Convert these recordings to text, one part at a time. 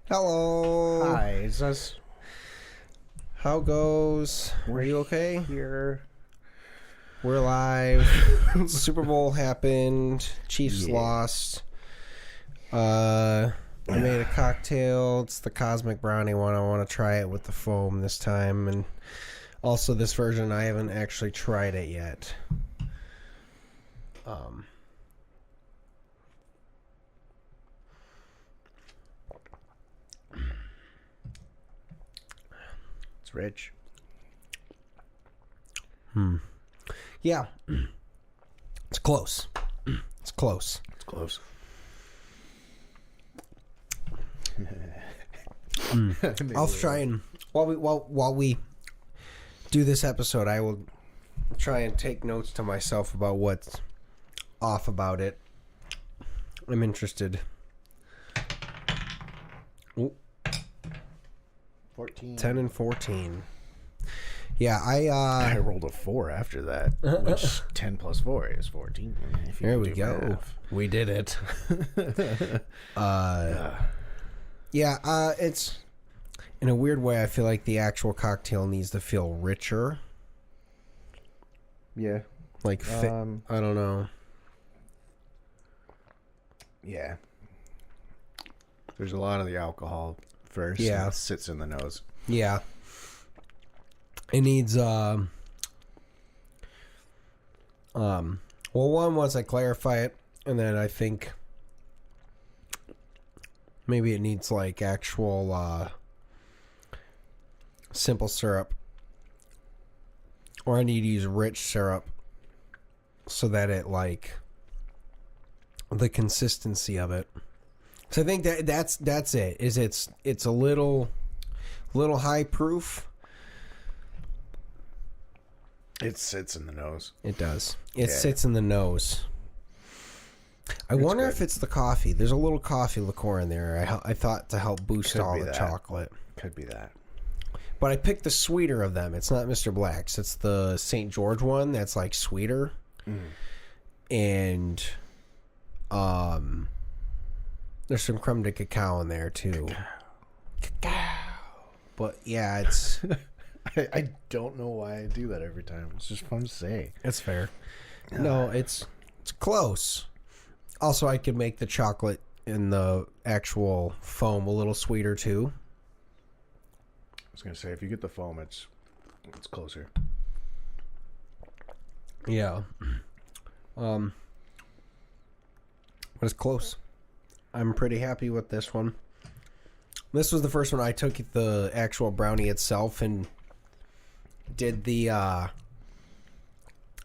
Hello. Hi, it's us. How goes? Are you okay? Here. We're live. Super Bowl happened. Chiefs lost. I made a cocktail. It's the Cosmic Brownie one. I want to try it with the foam this time. And also this version, I haven't actually tried it yet. It's rich. Yeah. It's close. It's close. It's close. I'll try and while we do this episode, I will try and take notes to myself about what's off about it. I'm interested. Ooh, 14. 10 and 14. Yeah, I rolled a 4 after that, which 10 plus 4 is 14. If you there can we do go. math. We did it. It's in a weird way. I feel like the actual cocktail needs to feel richer. Yeah. Like I don't know. Yeah. There's a lot of the alcohol first. Yeah. And it sits in the nose. Yeah. It needs well, one was I clarify it, and then I think maybe it needs like actual simple syrup, or I need to use rich syrup so that it like the consistency of it. So I think that's it. Is it's a little high proof. It sits in the nose. It does. It sits in the nose. I wonder if it's the coffee. There's a little coffee liqueur in there. I thought to help boost Could all be the that. chocolate. Could be that. But I picked the sweeter of them. It's not Mr. Black's. It's the St. George one that's like sweeter. And there's some creme de cacao in there too. Cacao. But yeah, it's I don't know why I do that every time. It's just fun to say. it's fair. No, it's close. Also, I could make the chocolate in the actual foam a little sweeter too. I was gonna say if you get the foam, it's closer. Yeah. But it's close. I'm pretty happy with this one. This was the first one I took the actual brownie itself and did the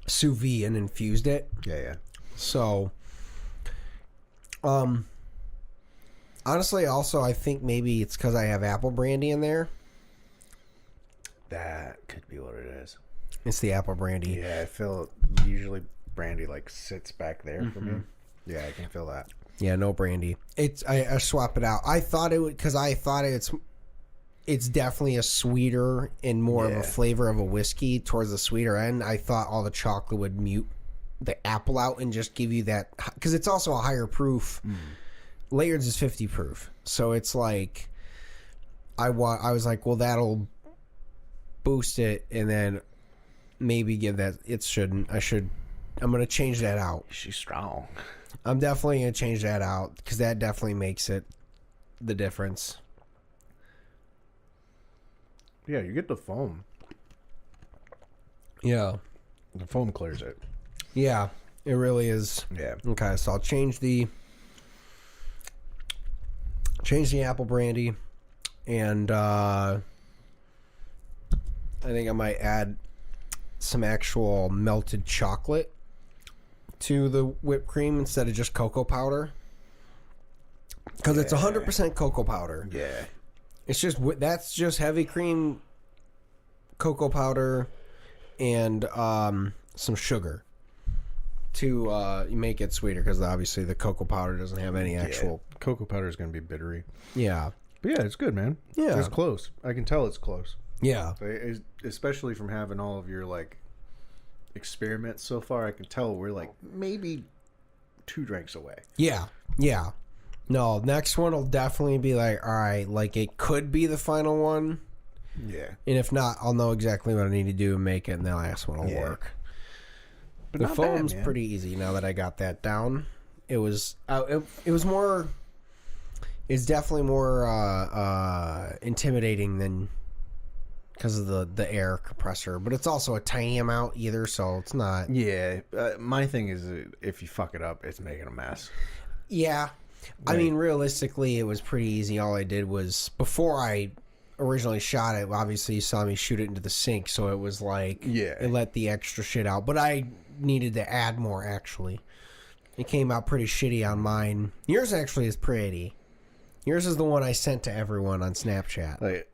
sous vide and infused it. Yeah. So, honestly, also I think maybe it's because I have apple brandy in there. That could be what it is. It's the apple brandy. Yeah, I feel usually brandy like sits back there for me. Yeah, I can feel that. Yeah, no brandy. I swap it out. I thought it would because I thought it's definitely a sweeter and more of a flavor of a whiskey towards the sweeter end. I thought all the chocolate would mute the apple out and just give you that because it's also a higher proof. Layers is 50 proof, so it's like I was like, well, that'll boost it, and then maybe give that. It shouldn't. I'm gonna change that out. She's strong. I'm definitely going to change that out because that definitely makes it the difference. Yeah, you get the foam. Yeah. The foam clears it. Yeah, it really is. Yeah. Okay, so I'll change the apple brandy, and I think I might add some actual melted chocolate to the whipped cream instead of just cocoa powder, because it's 100% cocoa powder. Yeah. It's just that's just heavy cream, cocoa powder, and some sugar to make it sweeter, because obviously the cocoa powder doesn't have any actual. Cocoa powder is going to be bittery. Yeah. But yeah, it's good, man. Yeah. It's close. I can tell it's close. Yeah. Especially from having all of your like experiments so far, I can tell we're like maybe 2 drinks away. Yeah. Yeah. No, next one will definitely be like, all right, like it could be the final one. Yeah. And if not, I'll know exactly what I need to do and make it, and the last one will work. But the not foam's bad, pretty easy now that I got that down. It was more. It's definitely more intimidating than because of the air compressor, but it's also a tiny amount either, so it's not. Yeah, my thing is if you fuck it up, it's making a mess. Yeah, I mean, realistically, it was pretty easy. All I did was before I originally shot it. Obviously, you saw me shoot it into the sink, so it was like it let the extra shit out. But I needed to add more. Actually, it came out pretty shitty on mine. Yours actually is pretty. Yours is the one I sent to everyone on Snapchat. Like,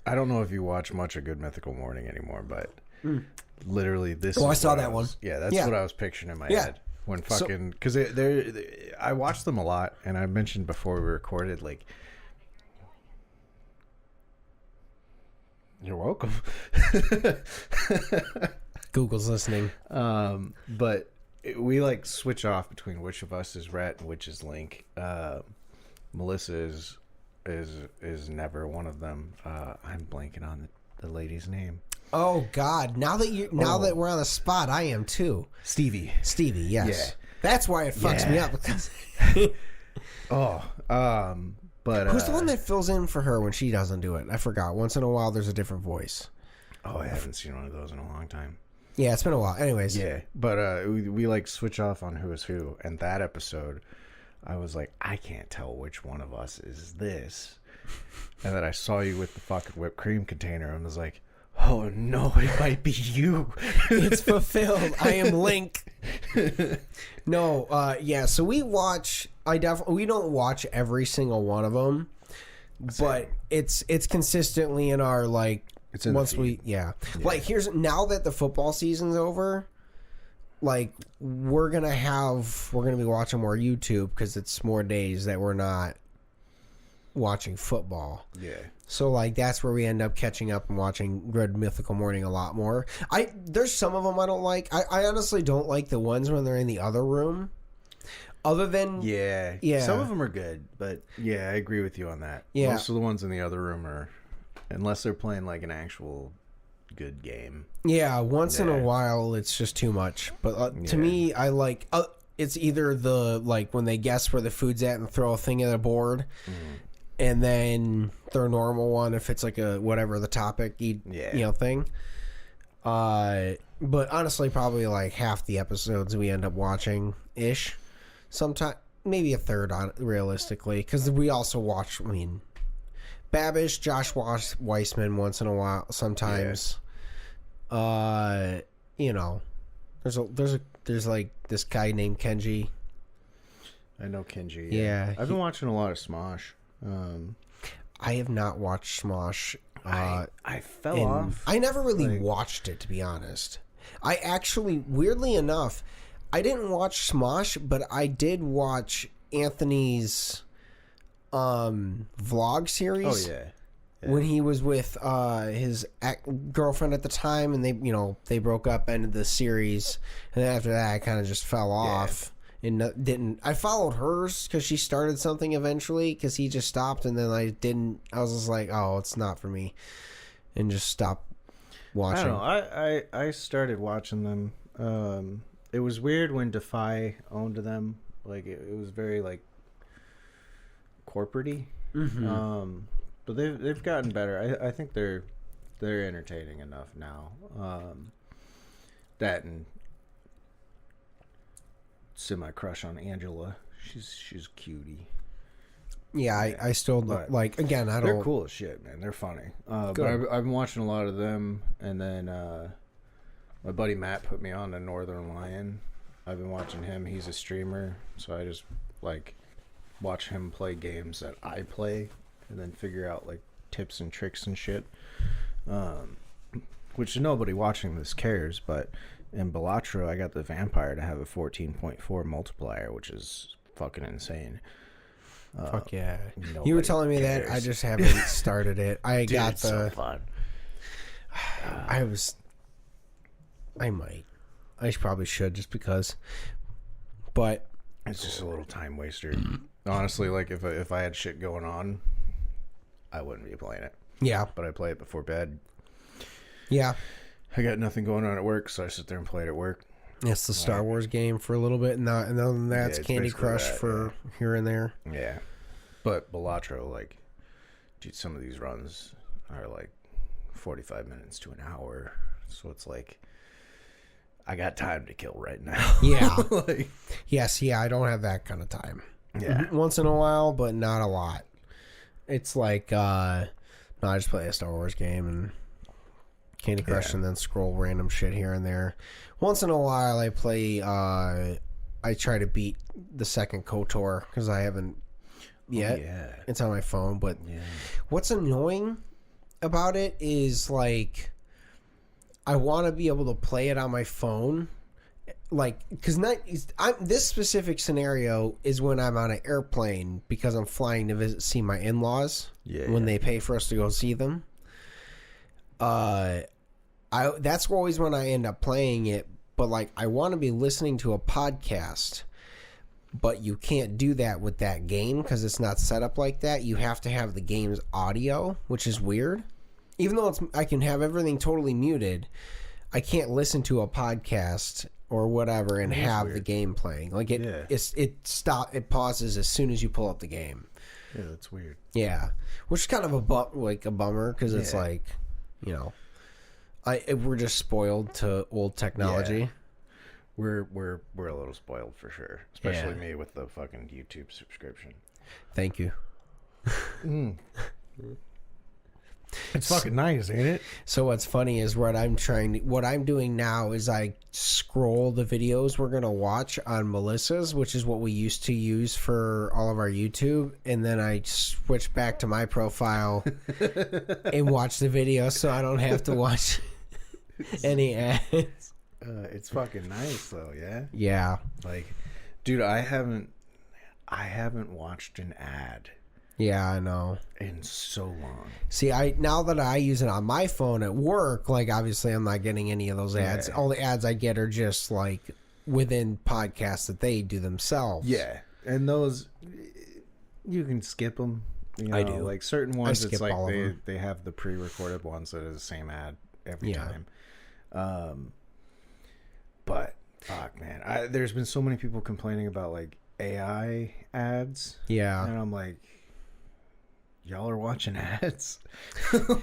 I don't know if you watch much of Good Mythical Morning anymore, but literally this. Oh, I saw that one. Yeah, that's what I was picturing in my head when fucking because I watched them a lot, and I mentioned before we recorded like. You're welcome. Google's listening. But we like switch off between which of us is Rhett and which is Link. Melissa is never one of them. I'm blanking on the lady's name. Oh God! Now that we're on the spot, I am too. Stevie, yes. Yeah. That's why it fucks me up because. But who's the one that fills in for her when she doesn't do it? I forgot. Once in a while, there's a different voice. Oh, I haven't seen one of those in a long time. Yeah, it's been a while. Anyways. Yeah, but we like switch off on who is who, and that episode, I was like, I can't tell which one of us is this, and then I saw you with the fucking whipped cream container, and was like, oh no, it might be you. It's fulfilled. I am Link. No, yeah. So we watch. We don't watch every single one of them, but it's consistently in our like. It's in once we like now that the football season's over, like we're gonna be watching more YouTube because it's more days that we're not watching football. Yeah. So like that's where we end up catching up and watching Good Mythical Morning a lot more. There's some of them I don't like. I honestly don't like the ones when they're in the other room. Other than some of them are good, but yeah, I agree with you on that. Yeah. Most of the ones in the other room are, unless they're playing like an actual good game. Yeah, once in a while it's just too much. But to me, I like it's either the like when they guess where the food's at and throw a thing at a board. And then their normal one, if it's like a whatever the topic, thing. But honestly, probably like half the episodes we end up watching ish. Sometime maybe a third on realistically, because we also watch. I mean, Babish, Josh Weissman once in a while. Sometimes, there's like this guy named Kenji. I know Kenji. Yeah, I've been watching a lot of Smosh. I have not watched Smosh. I fell off. I never really watched it, to be honest. I actually, weirdly enough, I didn't watch Smosh, but I did watch Anthony's vlog series. Oh, yeah. When he was with his girlfriend at the time, and they broke up, ended the series, and then after that, I kind of just fell off. And didn't I followed hers because she started something eventually because he just stopped, and then I didn't. I was just like, oh, it's not for me, and just stopped watching. I don't know. I started watching them. It was weird when Defy owned them. Like it was very like corporate-y. But they've gotten better. I think they're entertaining enough now. That and semi-crush on Angela. She's cutie. Yeah, I still like. Again, I don't. They're cool as shit, man. They're funny. But I've been watching a lot of them, and then my buddy Matt put me on to Northern Lion. I've been watching him. He's a streamer, so I just like watch him play games that I play, and then figure out like tips and tricks and shit. Which nobody watching this cares, but in Balatro, I got the vampire to have a 14.4 multiplier, which is fucking insane. Fuck yeah. You were telling me cares. That. I just haven't started it. I Dude, got it's the... so fun. I might. I probably should just because. But... It's just a little time waster. Honestly, like if I had shit going on, I wouldn't be playing it. Yeah. But I play it before bed. Yeah. I got nothing going on at work, so I sit there and play it at work. It's the Star Wars game for a little bit, and other than that, it's Candy Crush for here and there. Yeah. But Balatro, like, dude, some of these runs are like 45 minutes to an hour. So it's like, I got time to kill right now. Yeah. Yes, I don't have that kind of time. Yeah. Once in a while, but not a lot. It's like, no, I just play a Star Wars game and Candy Crush and then scroll random shit here and there. Once in a while, I play, I try to beat the second KOTOR because I haven't yet. Yeah. It's on my phone, but what's annoying about it is, like, I want to be able to play it on my phone. Like, because this specific scenario is when I'm on an airplane because I'm flying to see my in-laws when they pay for us to go see them. That's always when I end up playing it. But, like, I want to be listening to a podcast, but you can't do that with that game because it's not set up like that. You have to have the game's audio, which is weird. Even though I can have everything totally muted, I can't listen to a podcast or whatever and have weird. The game playing. Like it pauses as soon as you pull up the game. Yeah, that's weird. Yeah, which is kind of a bummer because it's like, you know, we're just spoiled to old technology. Yeah. We're a little spoiled for sure, especially me with the fucking YouTube subscription. Thank you. It's fucking nice, ain't it? So what's funny is what I'm doing now is I scroll the videos we're gonna watch on Melissa's, which is what we used to use for all of our YouTube, and then I switch back to my profile and watch the video, so I don't have to watch any ads. It's fucking nice though, yeah. Yeah, like, dude, I haven't watched an ad. Yeah, I know. In so long. See, now that I use it on my phone at work, like, obviously I'm not getting any of those ads. Yeah. All the ads I get are just, like, within podcasts that they do themselves. Yeah, and those, you can skip them. You know, I do. Like, certain ones, it's like they have the pre-recorded ones that are the same ad every time. But, fuck, man. There's been so many people complaining about, like, AI ads. Yeah. And I'm like, y'all are watching ads?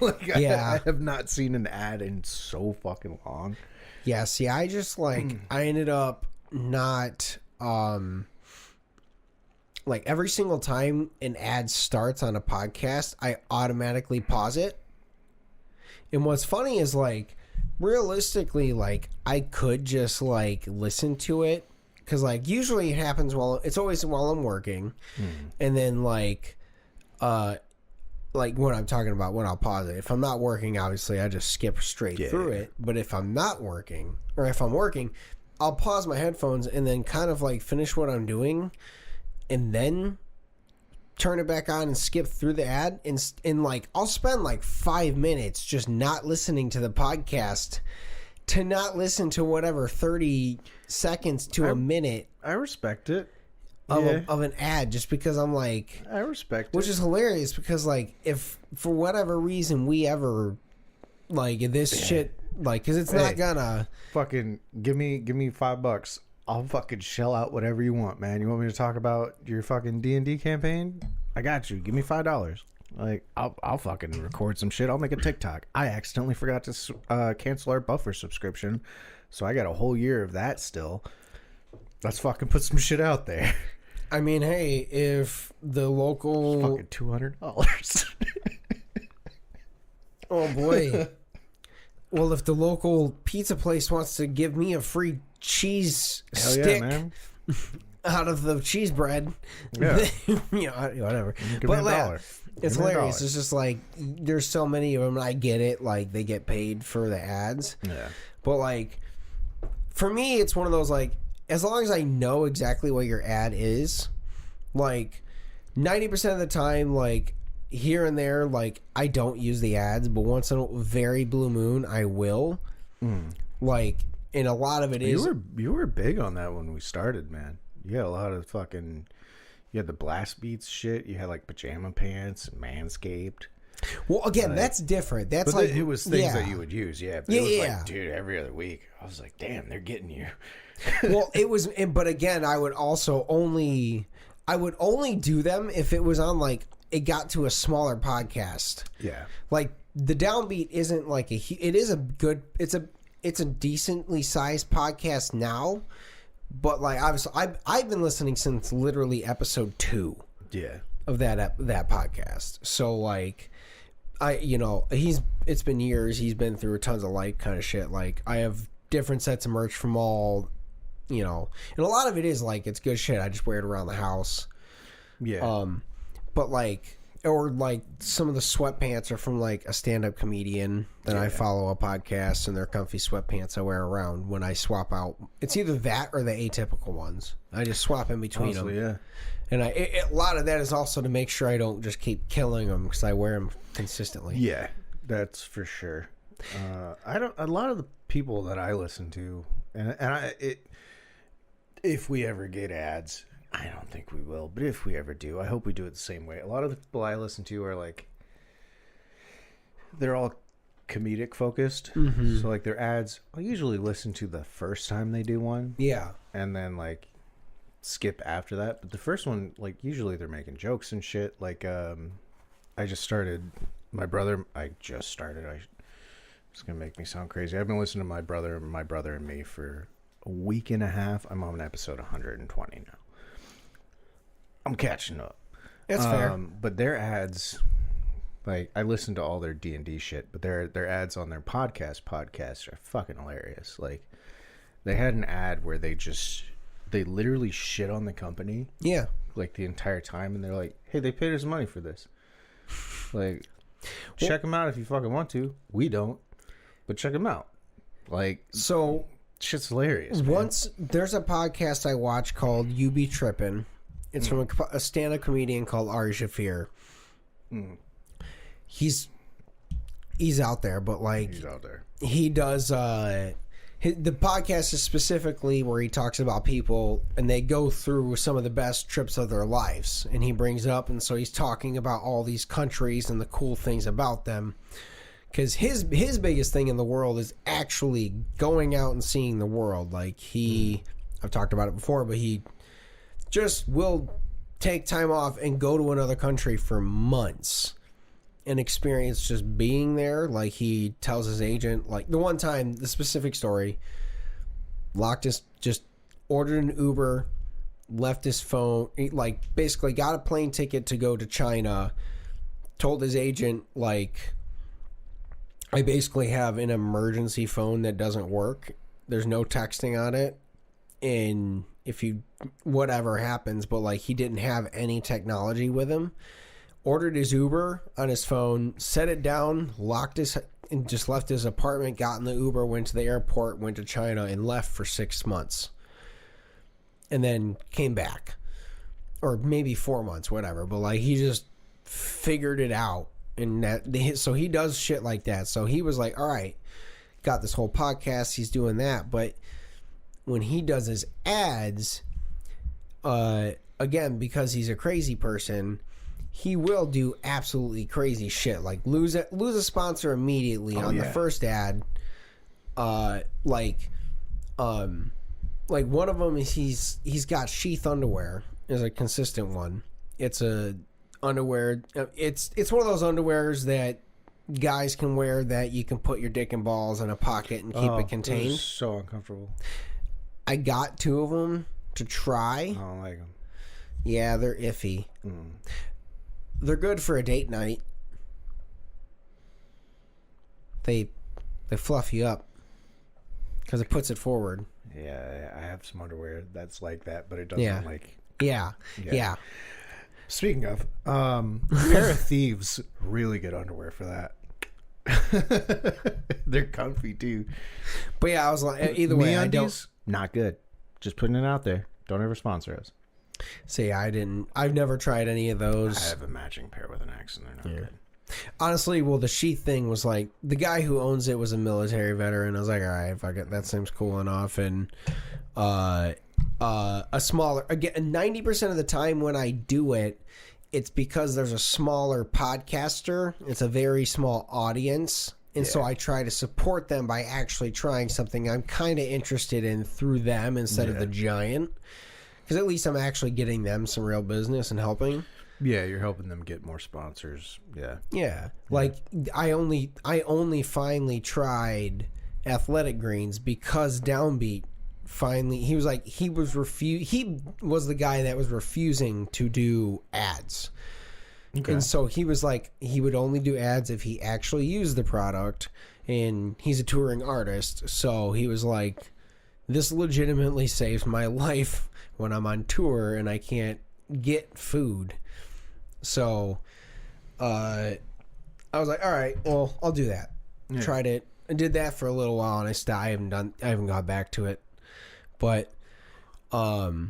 Like, I have not seen an ad in so fucking long. Yeah, see, I just, like, I ended up not, like, every single time an ad starts on a podcast, I automatically pause it. And what's funny is, like, realistically, like, I could just, like, listen to it. Because, like, usually it happens it's always while I'm working. And then, like when I'm talking about when I'll pause it. If I'm not working, obviously, I just skip straight through it. But if I'm not working, or if I'm working, I'll pause my headphones and then kind of, like, finish what I'm doing and then turn it back on and skip through the ad. And like, I'll spend, like, 5 minutes just not listening to the podcast to not listen to whatever 30 seconds to a minute. I respect it. Of an ad, just because I'm like, I respect which is hilarious because, like, if for whatever reason we ever, like, this shit, like, because it's not gonna fucking give me $5. I'll fucking shell out whatever you want, man. You want me to talk about your fucking D&D campaign? I got you. Give me $5. Like, I'll fucking record some shit. I'll make a TikTok. I accidentally forgot to cancel our Buffer subscription, so I got a whole year of that still. Let's fucking put some shit out there. I mean, hey, if the local... Fucking $200. Oh, boy. Well, if the local pizza place wants to give me a free cheese stick out of the cheese bread, then, you know, whatever. Give me $1. It's hilarious. It's just like, there's so many of them. I get it. Like, they get paid for the ads. Yeah. But, like, for me, it's one of those, like, as long as I know exactly what your ad is, like, 90% of the time, like, here and there, like, I don't use the ads, but once in a very blue moon, I will. Like, and a lot of it you were big on that when we started, man. You got a lot of You had the blast beats shit. You had like pajama pants and Manscaped. Well, again, that's different. That's like it was things that you would use. Yeah, but yeah, it was yeah. like, dude, every other week. I was like, damn, they're getting you. Well, it was, but again, I would only do them if it was on like it got to a smaller podcast. Yeah, like the Downbeat isn't like it is a good. It's a decently sized podcast now, but like obviously I've been listening since literally episode 2. Yeah, of that podcast. So like it's been years. He's been through tons of like kind of shit. Like I have different sets of merch from all, and a lot of it is like it's good shit. I just wear it around the house. Yeah. But like, or like some of the sweatpants are from like a stand-up comedian that I follow a podcast, and they're comfy sweatpants I wear around when I swap out. It's either that or the atypical ones. I just swap in between them. Yeah. And a lot of that is also to make sure I don't just keep killing them because I wear them consistently. Yeah, that's for sure. A lot of the people that I listen to, if we ever get ads, I don't think we will, but if we ever do, I hope we do it the same way. A lot of the people I listen to are like, they're all comedic focused. Mm-hmm. So like their ads, I'll usually listen to the first time they do one. Yeah. And then like skip after that. But the first one, like usually they're making jokes and shit. Like it's gonna make me sound crazy. I've been listening to my brother and me for a week and a half. I'm on episode 120 now. I'm catching up. That's fair. But their ads, like I listen to all their D&D shit, but their ads on their podcasts are fucking hilarious. Like they had an ad where they literally shit on the company. Yeah. Like the entire time, and they're like, "Hey, they paid us money for this. Like, check them out if you fucking want to. We don't, but check them out." Like, so shit's hilarious. Once there's a podcast I watch called "You Be Trippin'." It's from a stand-up comedian called Ari Shaffir. He's out there, but like he's out there. He does. The podcast is specifically where he talks about people and they go through some of the best trips of their lives, and he brings it up, and so he's talking about all these countries and the cool things about them. Because his biggest thing in the world is actually going out and seeing the world. Like I've talked about it before, but he just will take time off and go to another country for months and experience just being there. Like he tells his agent, like the one time, the specific story, just ordered an Uber, left his phone, like basically got a plane ticket to go to China, told his agent, like, I basically have an emergency phone that doesn't work. There's no texting on it. And if whatever happens, but like he didn't have any technology with him, ordered his Uber on his phone, set it down, and just left his apartment, got in the Uber, went to the airport, went to China, and left for 6 months. And then came back. Or maybe 4 months, whatever. But like he just figured it out. So he does shit like that. So he was like, all right, got this whole podcast, he's doing that. But when he does his ads, again, because he's a crazy person, he will do absolutely crazy shit, like lose a sponsor immediately the first ad. Like one of them is he's got sheath underwear is a consistent one. It's a underwear. It's one of those underwears that guys can wear that you can put your dick and balls in a pocket and keep it contained. It's so uncomfortable. I got 2 of them to try. I don't like them. Yeah, they're iffy. They're good for a date night. They fluff you up because it puts it forward. Yeah, I have some underwear that's like that, but it doesn't like. Yeah. Speaking of, Pair of Thieves, really good underwear for that. They're comfy too. But yeah, I was like, either way, I don't. Not good. Just putting it out there. Don't ever sponsor us. See, I've never tried any of those. I have a matching pair with an X, and they're not good. Honestly, well, the sheath thing was like, the guy who owns it was a military veteran. I was like, all right, fuck it, that seems cool enough. And a smaller, again, 90% of the time when I do it, it's because there's a smaller podcaster. It's a very small audience. And so I try to support them by actually trying something I'm kind of interested in through them instead of the giant. Because at least I'm actually getting them some real business and helping. Yeah, you're helping them get more sponsors. Yeah. Yeah. Like, I only finally tried Athletic Greens because Downbeat finally, he was the guy that was refusing to do ads. Okay. And so he was like, he would only do ads if he actually used the product, and he's a touring artist. So he was like, this legitimately saves my life when I'm on tour and I can't get food. So I was like, all right, well, I'll do that. Yeah. Tried it. I did that for a little while, and I haven't got back to it. But other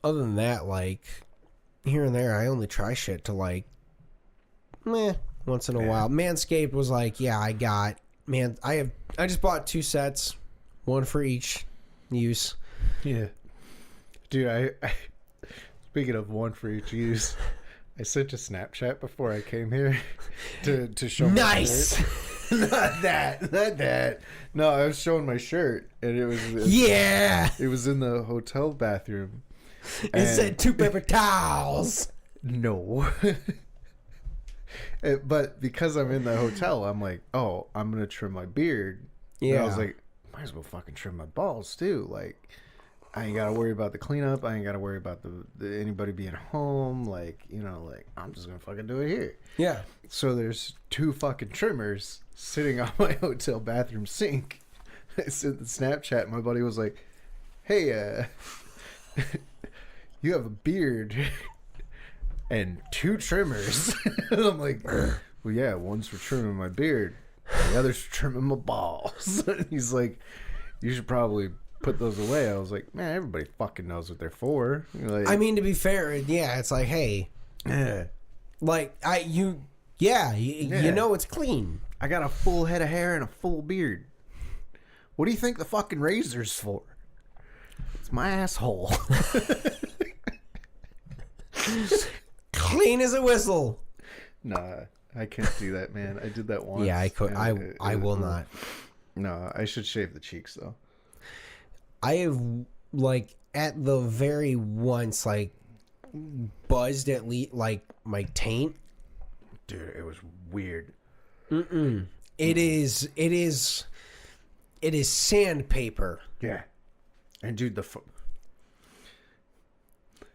than that, like, here and there, I only try shit to, like, once in a while. Manscaped was like, yeah, I just bought 2 sets, one for each use. Yeah. Dude, I speaking of one for each use, I sent a Snapchat before I came here to show my shirt. Not that. No, I was showing my shirt, and it was it was in the hotel bathroom. It said 2 paper towels. No. But because I'm in the hotel, I'm like, oh, I'm gonna trim my beard. Yeah. And I was like, might as well fucking trim my balls too. Like, I ain't gotta worry about the cleanup. I ain't gotta worry about the anybody being home. Like, you know, like, I'm just gonna fucking do it here. Yeah. So there's 2 fucking trimmers sitting on my hotel bathroom sink. I sent the Snapchat. My buddy was like, hey, you have a beard and 2 trimmers. And I'm like, well, yeah, one's for trimming my beard, the other's for trimming my balls. And he's like, you should probably put those away. I was like, man, everybody fucking knows what they're for. Like, I mean, to be fair, yeah, it's like, hey, like, you know it's clean. I got a full head of hair and a full beard. What do you think the fucking razor's for? It's my asshole. Clean as a whistle. Nah, I can't do that, man. I did that once. Yeah, I could. I will not. No, I should shave the cheeks though. I have, like, at the very once, like, buzzed at least, like, my taint. Dude, it was weird. It is sandpaper. Yeah. And dude,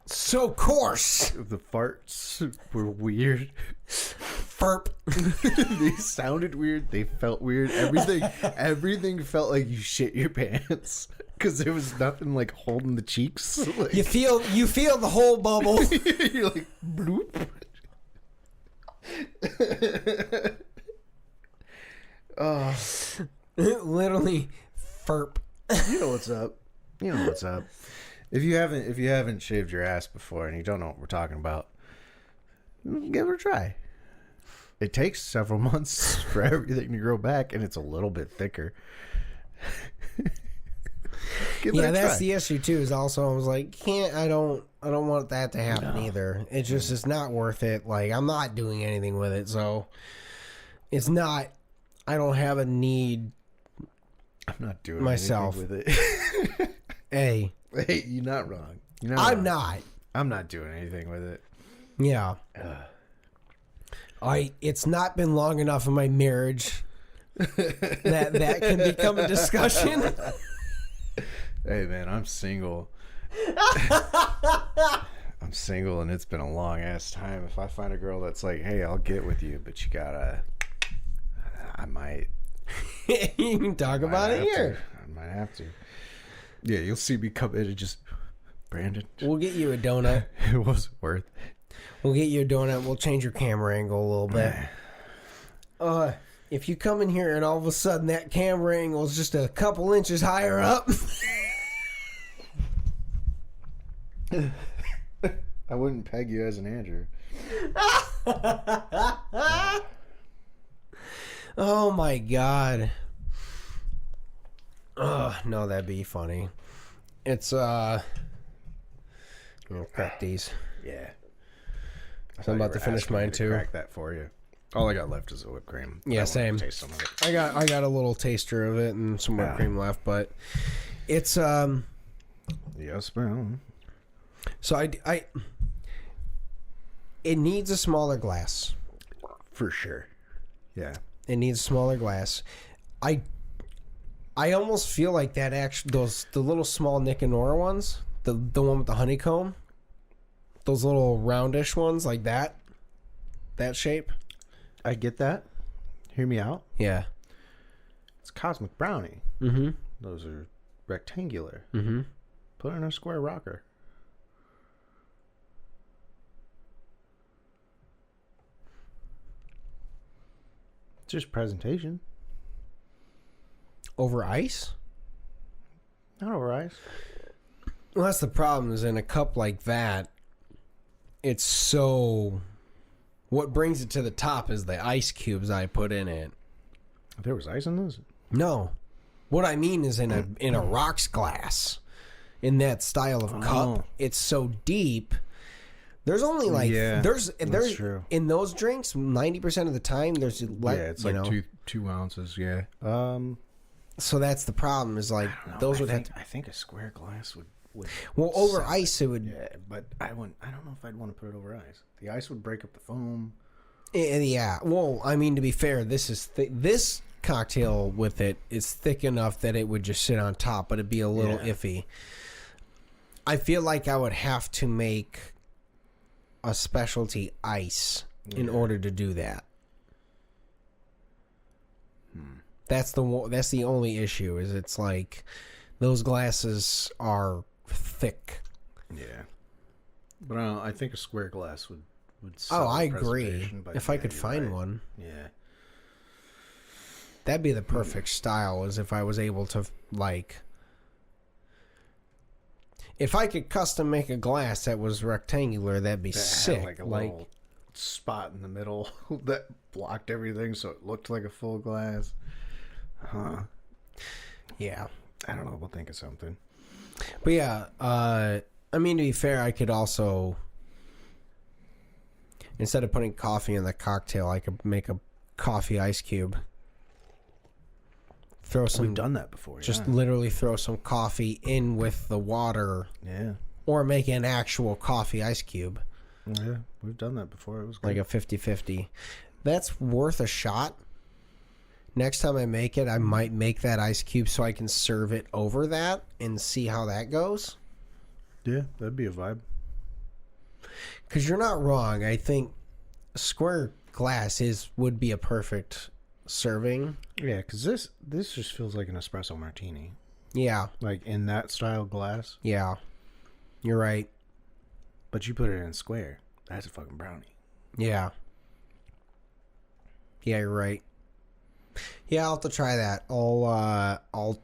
so coarse. The farts were weird. Ferp. They sounded weird. They felt weird. Everything felt like you shit your pants because there was nothing like holding the cheeks. Like, you feel the whole bubble. You're like bloop. Literally ferp. You know what's up. If you haven't shaved your ass before and you don't know what we're talking about, give it a try. It takes several months for everything to grow back, and it's a little bit thicker. That's the issue too. Is also I was like, I don't want that to happen either. It just is not worth it. Like, I'm not doing anything with it, so it's not. I don't have a need. I'm not doing myself anything with it. Hey, you're not wrong. I'm not. I'm not doing anything with it. Yeah. It's not been long enough in my marriage that can become a discussion. Hey man, I'm single. I'm single, and it's been a long ass time. If I find a girl that's like, hey, I'll get with you, but you gotta, I might. You can talk about it here. I might have to. Yeah, you'll see me come in and just, Brandon. We'll get you a donut. It wasn't worth it. We'll get you a donut. We'll change your camera angle a little bit. If you come in here and all of a sudden that camera angle is just a couple inches higher up. I wouldn't peg you as an Andrew. Oh my god. No, that'd be funny. It's I'll crack these. Yeah. So I'm about to finish mine too. Crack that for you. All I got left is the whipped cream. Yeah, same. Taste some of it. I got a little taster of it and some whipped cream left, but it's Yes, man. So it needs a smaller glass. For sure. Yeah. It needs a smaller glass. I almost feel like that the little small Nick and Nora ones, the one with the honeycomb, those little roundish ones like that shape. I get that. Hear me out. Yeah. It's cosmic brownie. Mm-hmm. Those are rectangular. Mm-hmm. Put it in a square rocker. It's just presentation. Over ice? Not over ice. Well, that's the problem, is in a cup like that, it's so... What brings it to the top is the ice cubes I put in it. There was ice in this? No. What I mean is in a rocks glass. In that style of cup. It's so deep. There's only like... There's true. In those drinks, 90% of the time, there's... it's like 2 ounces, yeah. So that's the problem, is like... Those would have... I think a square glass would well, over ice, it would... Yeah, but I don't know if I'd want to put it over ice. The ice would break up the foam. Yeah. Well, I mean, to be fair, this cocktail with it is thick enough that it would just sit on top, but it'd be a little iffy. I feel like I would have to make a specialty ice in order to do that. That's the only issue, is it's like those glasses are thick. Yeah. But I think a square glass would I agree. If I could find one. Yeah. That'd be the perfect style, is if I was able to, like... If I could custom make a glass that was rectangular, that'd be sick. Like a little spot in the middle that blocked everything, so it looked like a full glass. Huh. Yeah. I don't know. We'll think of something. But yeah, I mean, to be fair, I could also... Instead of putting coffee in the cocktail, I could make a coffee ice cube. We've done that before. Just literally throw some coffee in with the water. Yeah. Or make an actual coffee ice cube. Yeah, we've done that before. It was good. Like a 50-50. That's worth a shot. Next time I make it, I might make that ice cube so I can serve it over that and see how that goes. Yeah, that'd be a vibe. Because you're not wrong. I think square glass would be a perfect serving. Yeah, because this just feels like an espresso martini. Yeah. Like in that style glass. Yeah. You're right. But you put it in square. That's a fucking brownie. Yeah. Yeah, you're right. Yeah, I'll have to try that. I'll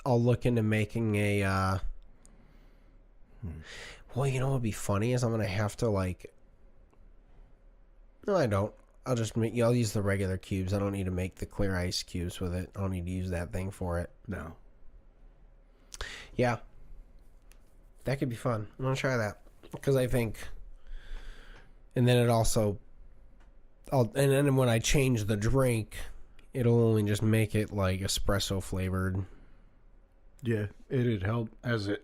look into making a Well, you know what would be funny is I'm gonna have to like... No, I don't. I'll use the regular cubes. I don't need to make the clear ice cubes with it. I don't need to use that thing for it. No. Yeah. That could be fun. I'm gonna try that. Because I think... And then it also... and then when I change the drink, it'll only just make it like espresso flavored. Yeah, it'd help as it...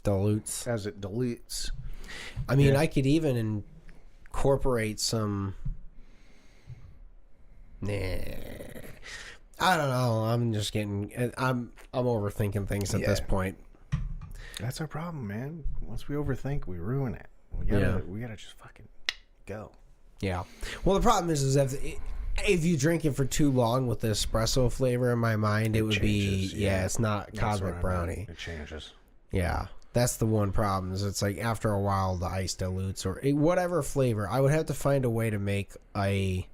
dilutes. As it dilutes. I mean, I could even incorporate some... Nah. I don't know. I'm just getting... I'm overthinking things at this point. That's our problem, man. Once we overthink, we ruin it. We gotta just fucking go. Yeah. Well, the problem is if you drink it for too long with the espresso flavor, in my mind, it would changes, be... Yeah, it's not cosmic brownie. It changes. Yeah. That's the one problem. Is it's like after a while the ice dilutes or whatever flavor. I would have to find a way to make a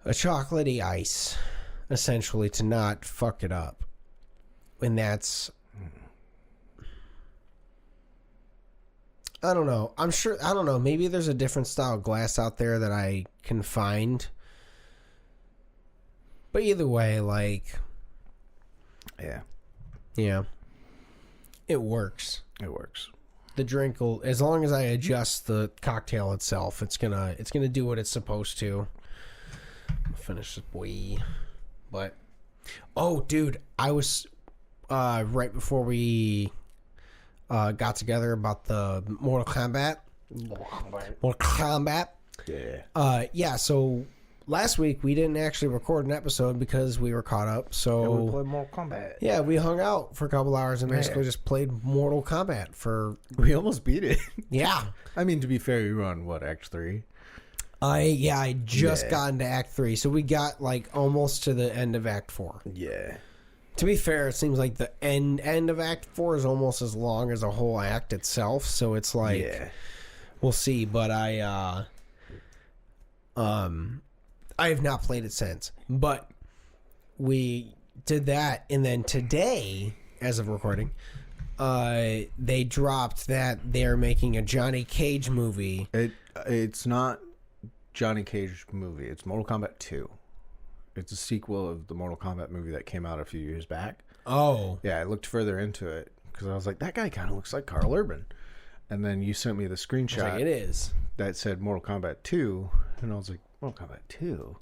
chocolatey ice, essentially, to not fuck it up. And that's... I don't know. I don't know. Maybe there's a different style glass out there that I can find. But either way, like... Yeah. Yeah. It works. It works. The drink will, as long as I adjust the cocktail itself, it's gonna do what it's supposed to. I'll finish this boy. But oh, dude, I was right before we got together about the Mortal Kombat. Yeah. Yeah. So last week we didn't actually record an episode because we were caught up. So we played Mortal Kombat. Yeah, we hung out for a couple hours and basically just played Mortal Kombat for. We almost beat it. Yeah. I mean, to be fair, you were on what, Act 3? I just got into Act 3, so we got like almost to the end of Act 4. Yeah. To be fair, it seems like the end of Act 4 is almost as long as the whole act itself. So it's like, we'll see. But I have not played it since. But we did that, and then today, as of recording, they dropped that they're making a Johnny Cage movie. It's not Johnny Cage movie. It's Mortal Kombat 2. It's a sequel of the Mortal Kombat movie that came out a few years back. Oh. Yeah, I looked further into it because I was like, that guy kind of looks like Carl Urban. And then you sent me the screenshot. Like, it is. That said Mortal Kombat 2. And I was like, Mortal Kombat 2?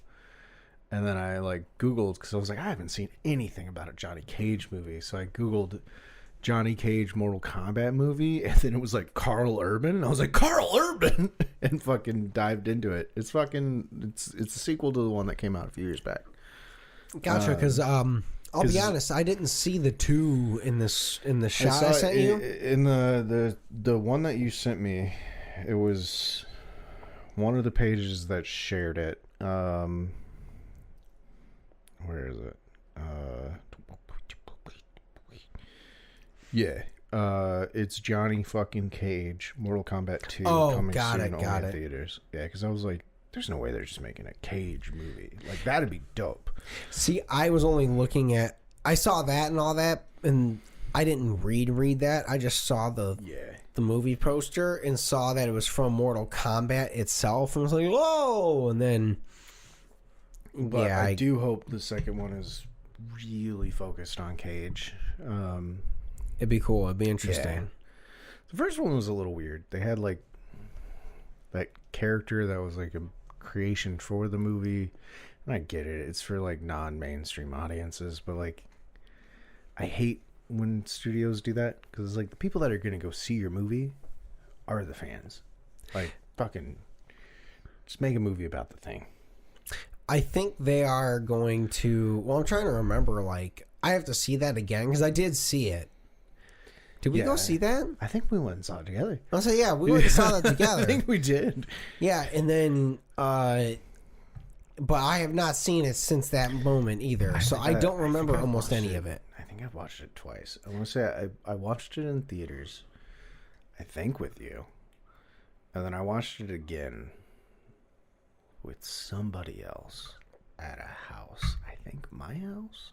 And then I like Googled because I was like, I haven't seen anything about a Johnny Cage movie. So I Googled Johnny Cage Mortal Kombat movie, and then it was like Carl Urban, and I was like, Carl Urban, and fucking dived into it. It's a sequel to the one that came out a few years back. Gotcha. Because I'll be honest, I didn't see the 2 in the shot I sent you. In the one that you sent me, it was one of the pages that shared it. Where is it? Yeah, it's Johnny fucking Cage, Mortal Kombat 2, coming soon only in theaters. Yeah, because I was like, there's no way they're just making a Cage movie. Like, that'd be dope. See, I was only looking at, I saw that and all that, and I didn't read that. I just saw the movie poster and saw that it was from Mortal Kombat itself, and was like, whoa! And then, but yeah, I do hope the second one is really focused on Cage. It'd be cool. It'd be interesting. Yeah. The first one was a little weird. They had like that character that was like a creation for the movie. And I get it. It's for like non-mainstream audiences. But like, I hate when studios do that. Because it's like the people that are going to go see your movie are the fans. Like, fucking just make a movie about the thing. I think they are going to... Well, I'm trying to remember. Like, I have to see that again. Because I did see it. Did we go see that? I think we went and saw it together. I'll say, yeah, we went and saw that together. I think we did. Yeah, and then, but I have not seen it since that moment either, so I don't remember almost any of it. I think I've watched it twice. I want to say I watched it in theaters, I think with you, and then I watched it again with somebody else at a house. I think my house?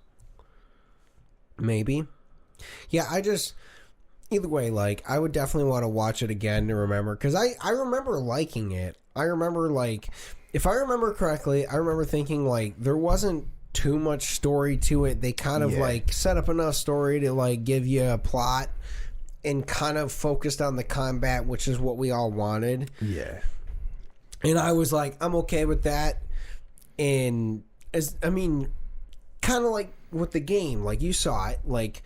Maybe. Yeah, either way, like, I would definitely want to watch it again to remember, because I remember liking it. I remember, like, if I remember correctly, I remember thinking, like, there wasn't too much story to it. They kind of, like, set up enough story to, like, give you a plot and kind of focused on the combat, which is what we all wanted. Yeah. And I was like, I'm okay with that. And, kind of like with the game, like, you saw it, like...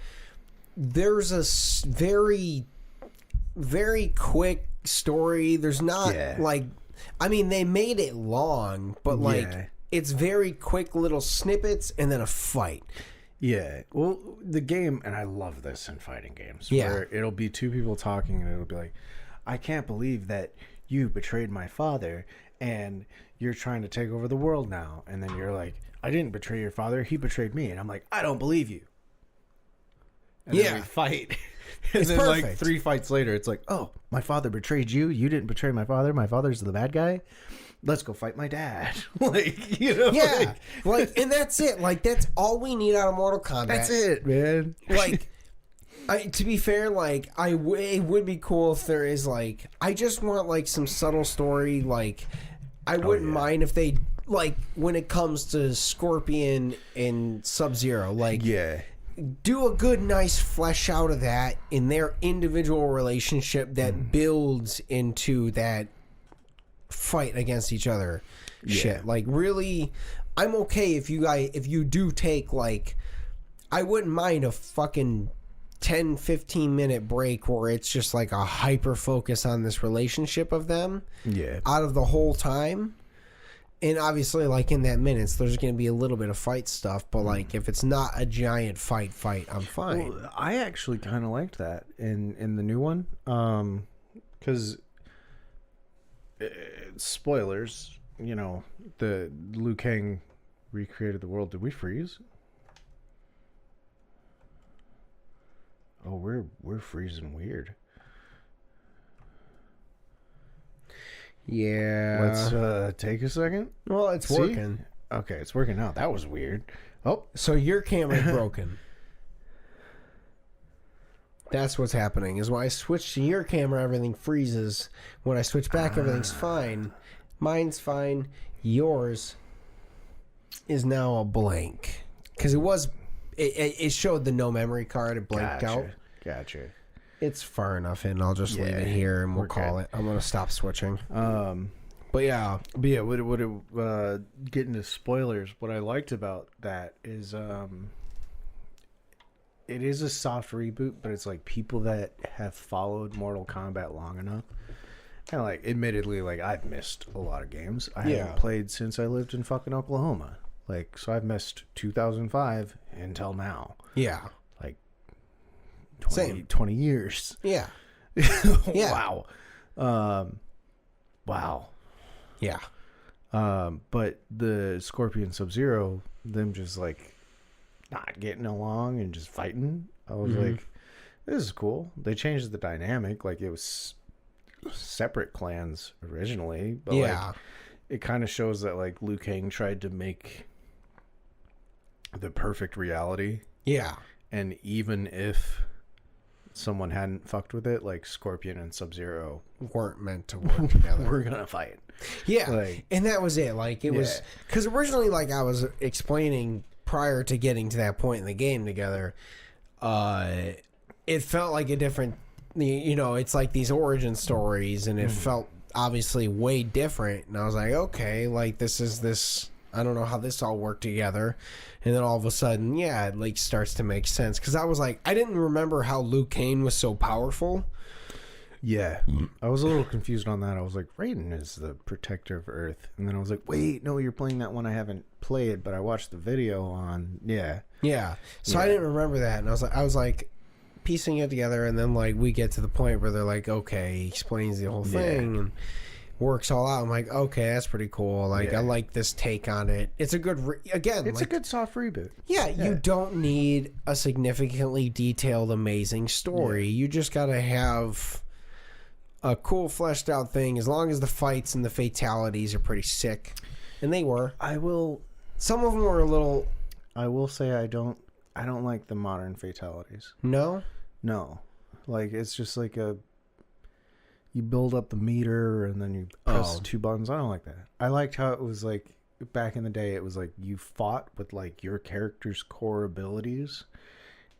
There's a very, very quick story. There's not like, they made it long, but like it's very quick little snippets and then a fight. Yeah. Well, the game, and I love this in fighting games. Yeah. Where it'll be two people talking and it'll be like, I can't believe that you betrayed my father and you're trying to take over the world now. And then you're like, I didn't betray your father. He betrayed me. And I'm like, I don't believe you. And then we fight. And it's then perfect. like 3 fights later, it's like, oh, my father betrayed you. You didn't betray my father. My father's the bad guy. Let's go fight my dad. Like, you know. Yeah. Like, and that's it. Like, that's all we need out of Mortal Kombat. That's it, man. Like, to be fair, like, it would be cool if there is, like, I just want, like, some subtle story. Like, I wouldn't mind if they, like, when it comes to Scorpion and Sub-Zero, like, do a good, nice flesh out of that in their individual relationship that builds into that fight against each other shit. Like, really, I'm okay if you do take, like, I wouldn't mind a fucking 10, 15 minute break where it's just like a hyper focus on this relationship of them out of the whole time. And obviously, like, in that minutes, there's going to be a little bit of fight stuff, but, like, if it's not a giant fight, I'm fine. Well, I actually kind of liked that in the new one. Because, spoilers, you know, the Liu Kang recreated the world. Did we freeze? Oh, we're freezing weird. Yeah. Let's take a second. Well, it's working. Okay, it's working out. That was weird. Oh, so your camera's broken. That's what's happening. Is when I switch to your camera, everything freezes. When I switch back, everything's fine. Mine's fine. Yours is now a blank because it showed the no memory card. It blanked out. Gotcha. It's far enough in. I'll just leave it here and we'll call it. I'm gonna stop switching. But yeah. Getting to spoilers. What I liked about that is, it is a soft reboot, but it's like people that have followed Mortal Kombat long enough. And like, admittedly, like I've missed a lot of games. I haven't played since I lived in fucking Oklahoma. Like, so I've missed 2005 until now. Yeah. Like 20 years. Yeah. Wow. Wow. Yeah. But the Scorpion Sub-Zero, them just like not getting along and just fighting. I was like, this is cool. They changed the dynamic. Like, it was separate clans originally, but like, it kind of shows that like Liu Kang tried to make the perfect reality. Yeah. And even if someone hadn't fucked with it, like Scorpion and Sub-Zero weren't meant to work together. We're gonna fight. Yeah. Like, and that was it. Like, it was because originally, like I was explaining prior to getting to that point in the game together, it felt like a different, you know, it's like these origin stories, and it felt obviously way different. And I was like, okay, like this, I don't know how this all worked together. And then all of a sudden, it like starts to make sense. Because I was like, I didn't remember how Liu Kang was so powerful. Yeah. I was a little confused on that. I was like, Raiden is the protector of Earth. And then I was like, wait, no, you're playing that one I haven't played, but I watched the video on, Yeah. So I didn't remember that. And I was like piecing it together. And then like we get to the point where they're like, okay, he explains the whole thing. And works all out. I'm like, okay, that's pretty cool. Like, I like this take on it. It's a good, it's a good soft reboot. Yeah, you don't need a significantly detailed, amazing story. You just gotta have a cool, fleshed out thing. As long as the fights and the fatalities are pretty sick, and they were. Some of them were a little. I will say I don't like the modern fatalities. No. Like, it's just like you build up the meter and then you press two buttons. I don't like that. I liked how it was like back in the day. It was like you fought with like your character's core abilities,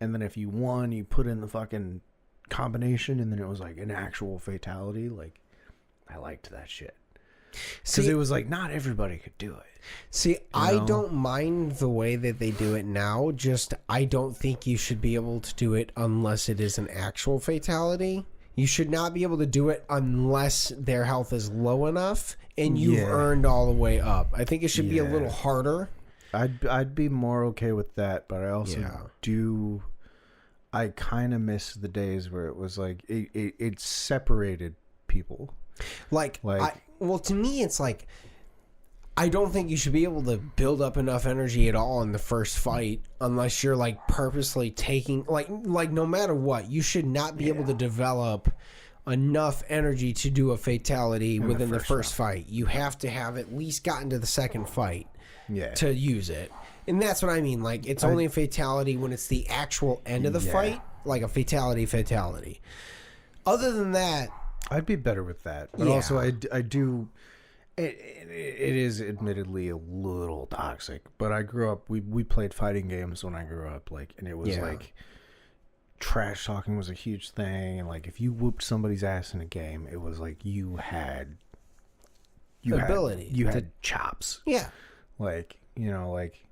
and then if you won, you put in the fucking combination, and then it was like an actual fatality. Like, I liked that shit because it was like not everybody could do it. See, I don't mind the way that they do it now. Just I don't think you should be able to do it unless it is an actual fatality. You should not be able to do it unless their health is low enough and you've earned all the way up. I think it should be a little harder. I'd be more okay with that, but I also do. I kind of miss the days where it was like it separated people. Like well, to me, it's like I don't think you should be able to build up enough energy at all in the first fight unless you're like purposely taking like no matter what, you should not be able to develop enough energy to do a fatality within the first fight. You have to have at least gotten to the second fight to use it. And that's what I mean. Like, it's only a fatality when it's the actual end of the fight, like a fatality. Other than that, I'd be better with that. But also I do It is admittedly a little toxic, but I grew up. We played fighting games when I grew up, like, and it was like trash talking was a huge thing, and like if you whooped somebody's ass in a game, it was like you had ability, you had chops. Yeah, like like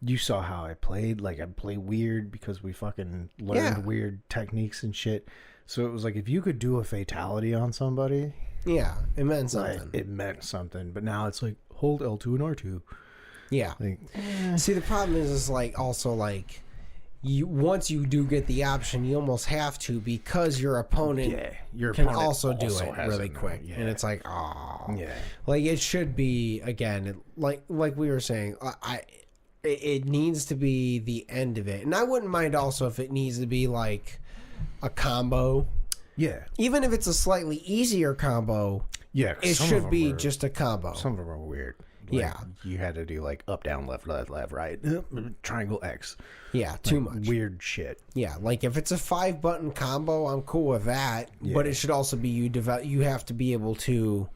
you saw how I played. Like I play weird because we fucking learned weird techniques and shit. So it was like if you could do a fatality on somebody. Yeah, it meant something. Like, it meant something, but now it's like hold L2 and R2. Yeah. Like, See, the problem is like also like you once you do get the option, you almost have to because your opponent can also do it really quick, and it's like like it should be again like we were saying. It needs to be the end of it, and I wouldn't mind also if it needs to be like a combo. Yeah. Even if it's a slightly easier combo, it should be just a combo. Some of them are weird. Like, yeah. You had to do like up, down, left, right, triangle X. Yeah, too much. Weird shit. Yeah, like if it's a 5-button combo, I'm cool with that. Yeah. But it should also be you have to be able to,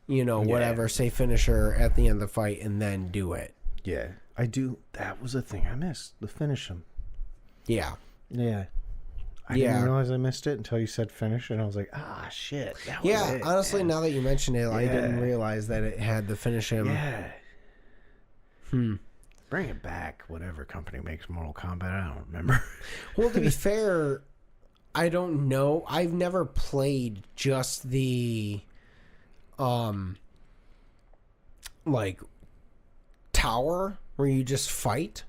whatever, say finisher at the end of the fight and then do it. Yeah. I do. That was a thing I missed. The finish him. Yeah. Yeah. I didn't realize I missed it until you said finish, and I was like, shit. That was it, honestly, man. now that you mention it, I didn't realize that it had the finish him. Yeah. Bring it back, whatever company makes Mortal Kombat. I don't remember. Well, to be fair, I don't know. I've never played just the, like, tower where you just fight.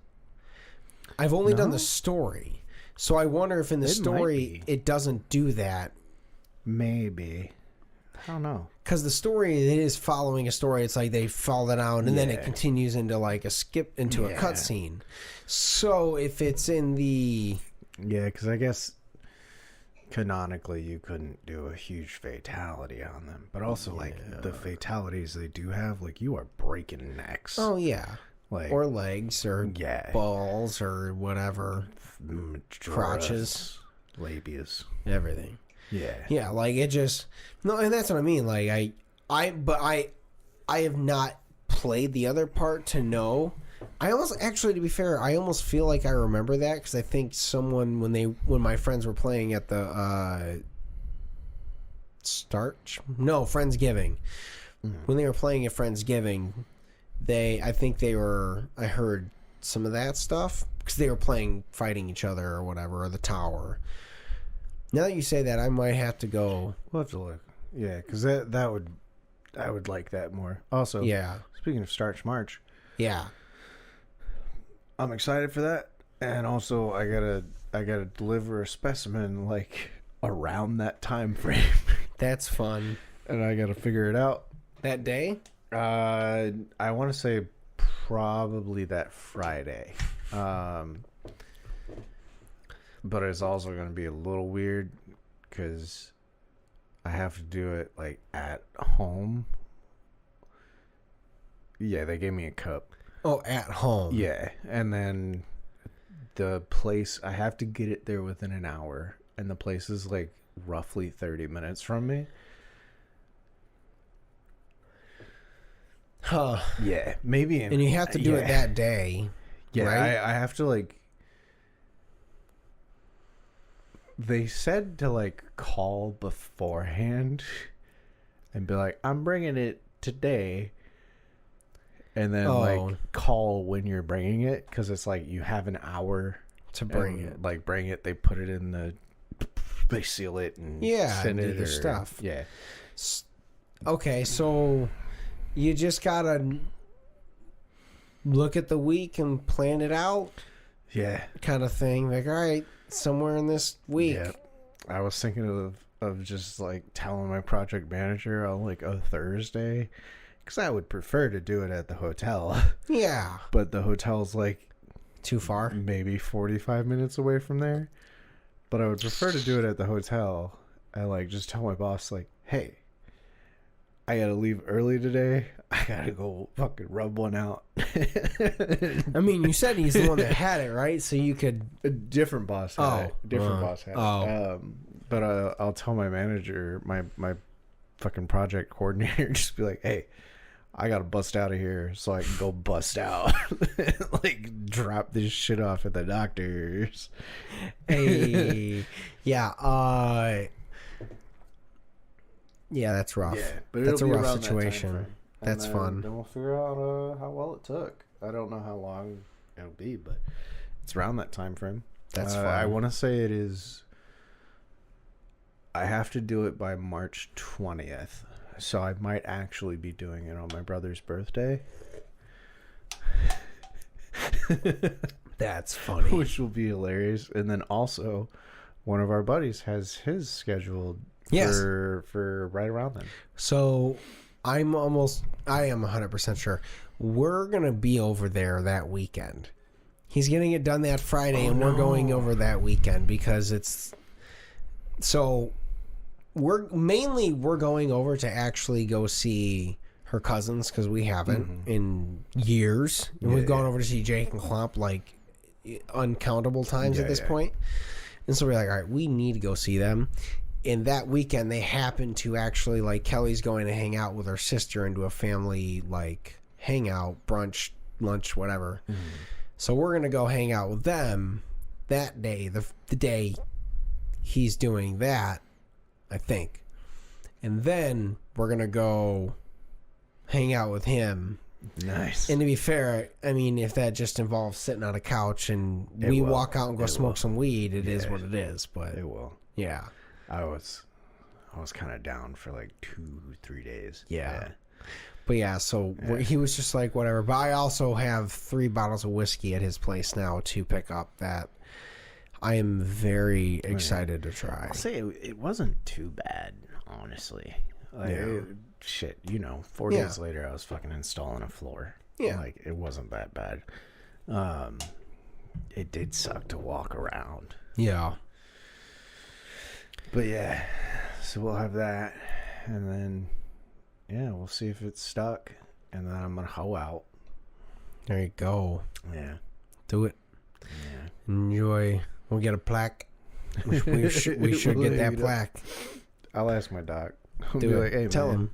I've only done the story. So I wonder if in the story it doesn't do that. Maybe. I don't know. Because the story, it is following a story. It's like they fall down and then it continues into like a skip into a cutscene. So if it's in the... Yeah, because I guess canonically you couldn't do a huge fatality on them. But also like the fatalities they do have, like you are breaking necks. Oh, yeah. Like, or legs or balls or whatever. Crotches. Labias. Everything. Yeah. Yeah, like it just... No, and that's what I mean. Like, I have not played the other part to know. I almost, actually, to be fair, I almost feel like I remember that because I think someone, when my friends were playing at the, Friendsgiving. When they were playing at Friendsgiving, I heard some of that stuff because they were fighting each other or whatever, or the tower. Now that you say that, I might have to go. We'll have to look. Yeah, because I would like that more. Also, speaking of Starch March, I'm excited for that, and also I gotta deliver a specimen like around that time frame. That's fun, and I gotta figure it out that day. I want to say probably that Friday. But it's also going to be a little weird because I have to do it like at home. Yeah, they gave me a cup. Oh, at home. Yeah, and then the place, I have to get it there within an hour, and the place is like roughly 30 minutes from me. Huh. Yeah, maybe. And you have to do it that day. Yeah, right? I have to like... They said to like call beforehand and be like, I'm bringing it today. And then like call when you're bringing it, because it's like you have an hour to bring it. Like bring it, they put it in the... They seal it and send it or stuff. Yeah. Okay, so... You just gotta look at the week and plan it out. Yeah. Kind of thing. Like, all right, somewhere in this week. Yeah. I was thinking of just like telling my project manager on like a Thursday, because I would prefer to do it at the hotel. Yeah. But the hotel's like too far. Maybe 45 minutes away from there. But I would prefer to do it at the hotel and like just tell my boss like, hey, I gotta leave early today. I gotta go fucking rub one out. I mean, you said he's the one that had it, right? So you could... A different boss had it. But I'll tell my manager, my fucking project coordinator just be like, hey, I gotta bust out of here so I can go bust out. Like, drop this shit off at the doctor's. Hey, yeah, that's rough. Yeah, but that's a it'll be rough around situation. That's fun. Then we'll figure out how well it took. I don't know how long it'll be, but it's around that time frame. That's fun. I want to say it is. I have to do it by March 20th. So I might actually be doing it on my brother's birthday. That's funny. Which will be hilarious. And then also, one of our buddies has his scheduled for right around then. So I am 100% sure we're going to be over there that weekend. He's getting it done that Friday, and we're going over that weekend because it's... So... We're going over to actually go see her cousins because we haven't in years. And we've gone over to see Jake and Klomp like uncountable times at this point. And so we're like, all right, we need to go see them. And that weekend they happen to actually, like, Kelly's going to hang out with her sister and do a family like hangout, brunch, lunch, whatever. So we're gonna go hang out with them that day, the day he's doing that. I think. And then we're going to go hang out with him. Nice. And to be fair, I mean, if that just involves sitting on a couch and we walk out and go smoke some weed, it is what it is. But it will. Yeah. I was kind of down for like 2-3 days. Yeah. But yeah, so he was just like, whatever. But I also have 3 bottles of whiskey at his place now to pick up that I am very excited to try. I'll say it wasn't too bad, honestly. Like, shit, 4 days later, I was fucking installing a floor. Yeah. Like, it wasn't that bad. It did suck to walk around. Yeah. But yeah, so we'll have that. And then, we'll see if it's stuck. And then I'm going to hoe out. There you go. Yeah. Do it. Yeah. Enjoy. We'll get a plaque. We should get that plaque. I'll ask my doc. I'll Do be it. like, hey, Tell him.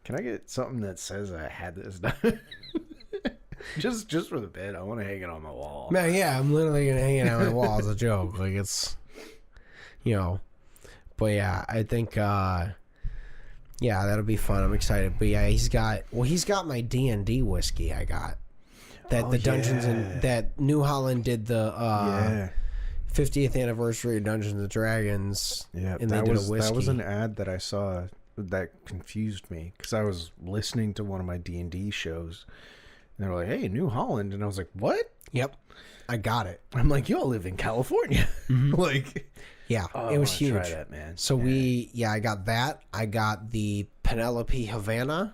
Can I get something that says I had this done? just for the bit. I want to hang it on my wall. Man, yeah, I'm literally gonna hang it on my wall as a joke. Like, it's, But yeah, I think, that'll be fun. I'm excited. But yeah, he's got my D&D whiskey. I got that the Dungeons and that New Holland did the 50th anniversary of Dungeons and Dragons. Yeah, and they did a whiskey. That was an ad that I saw that confused me because I was listening to one of my D&D shows, and they were like, "Hey, New Holland," and I was like, "What?" Yep, I got it. I'm like, "Y'all live in California?" Like, yeah, it was huge. Try that, man. So I got that. I got the Penelope Havana.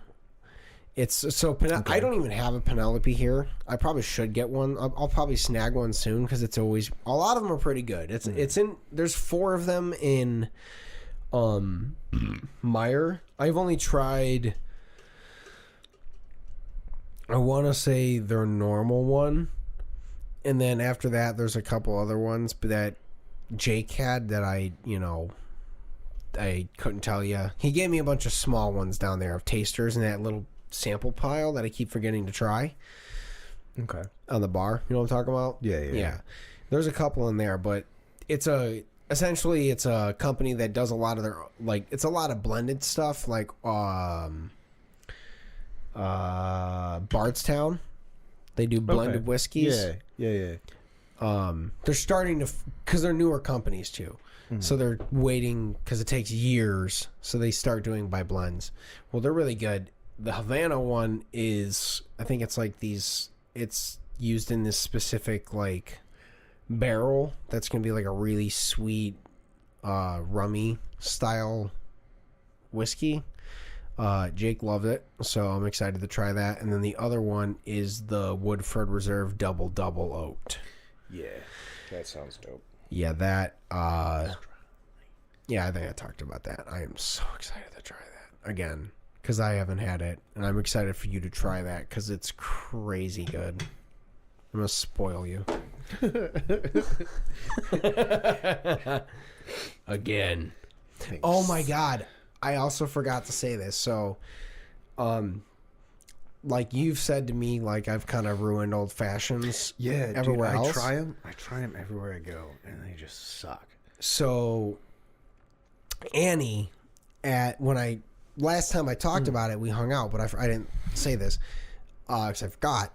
I don't even have a Penelope here. I probably should get one. I'll probably snag one soon because it's always, a lot of them are pretty good. It's in, there's 4 of them in Meyer. I've only tried, I want to say their normal one, and then after that there's a couple other ones that Jake had that I couldn't tell you. He gave me a bunch of small ones down there of tasters in that little sample pile that I keep forgetting to try. Okay. On the bar, you know what I'm talking about? Yeah. There's a couple in there, but essentially it's a company that does a lot of their, like, it's a lot of blended stuff, like Bardstown. They do blended whiskeys. Yeah. They're starting to, because they're newer companies too. So they're waiting because it takes years. So they start doing by blends. Well, they're really good. The Havana one is, I think it's like it's used in this specific like barrel that's going to be like a really sweet rummy style whiskey. Jake loved it, so I'm excited to try that. And then the other one is the Woodford Reserve Double Oaked. Yeah, that sounds dope. Yeah, that yeah, I think I talked about that. I am so excited to try that again because I haven't had it, and I'm excited for you to try that because it's crazy good. I'm gonna spoil you again. Thanks. Oh my god, I also forgot to say this. So, like you've said to me, like I've kind of ruined old fashions. Yeah, everywhere dude, else. I try them everywhere I go, and they just suck. So, Annie, last time I talked about it, we hung out, but I didn't say this because I forgot.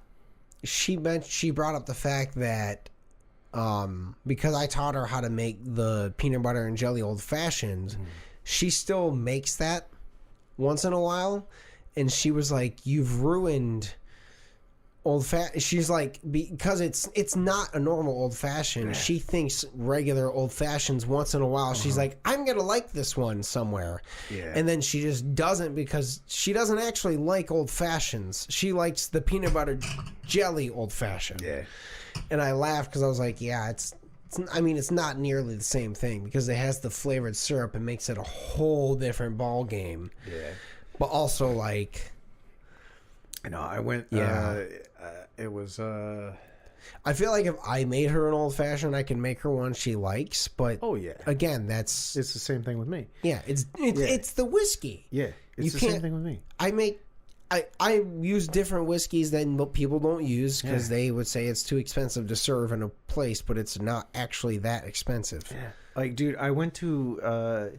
She brought up the fact that because I taught her how to make the peanut butter and jelly old fashioned, she still makes that once in a while, and she was like, "You've ruined old fashioned." She's like, because it's not a normal old fashioned. She thinks regular old fashions once in a while. She's like, "I'm gonna like this one somewhere," and then she just doesn't, because she doesn't actually like old fashions. She likes the peanut butter jelly old fashioned. Yeah. And I laughed because I was like, yeah, I mean, it's not nearly the same thing because it has the flavored syrup and makes it a whole different ball game. Yeah. But also, like, No, I went. Yeah. It was. I feel like if I made her an old fashioned, I can make her one she likes. But Oh yeah. again, it's It's the same thing with me. yeah, it's the whiskey. Yeah. It's You the can't- same thing with me. I use different whiskeys than what people don't use because they would say it's too expensive to serve in a place, but it's not actually that expensive. Yeah. Like, dude, I went to.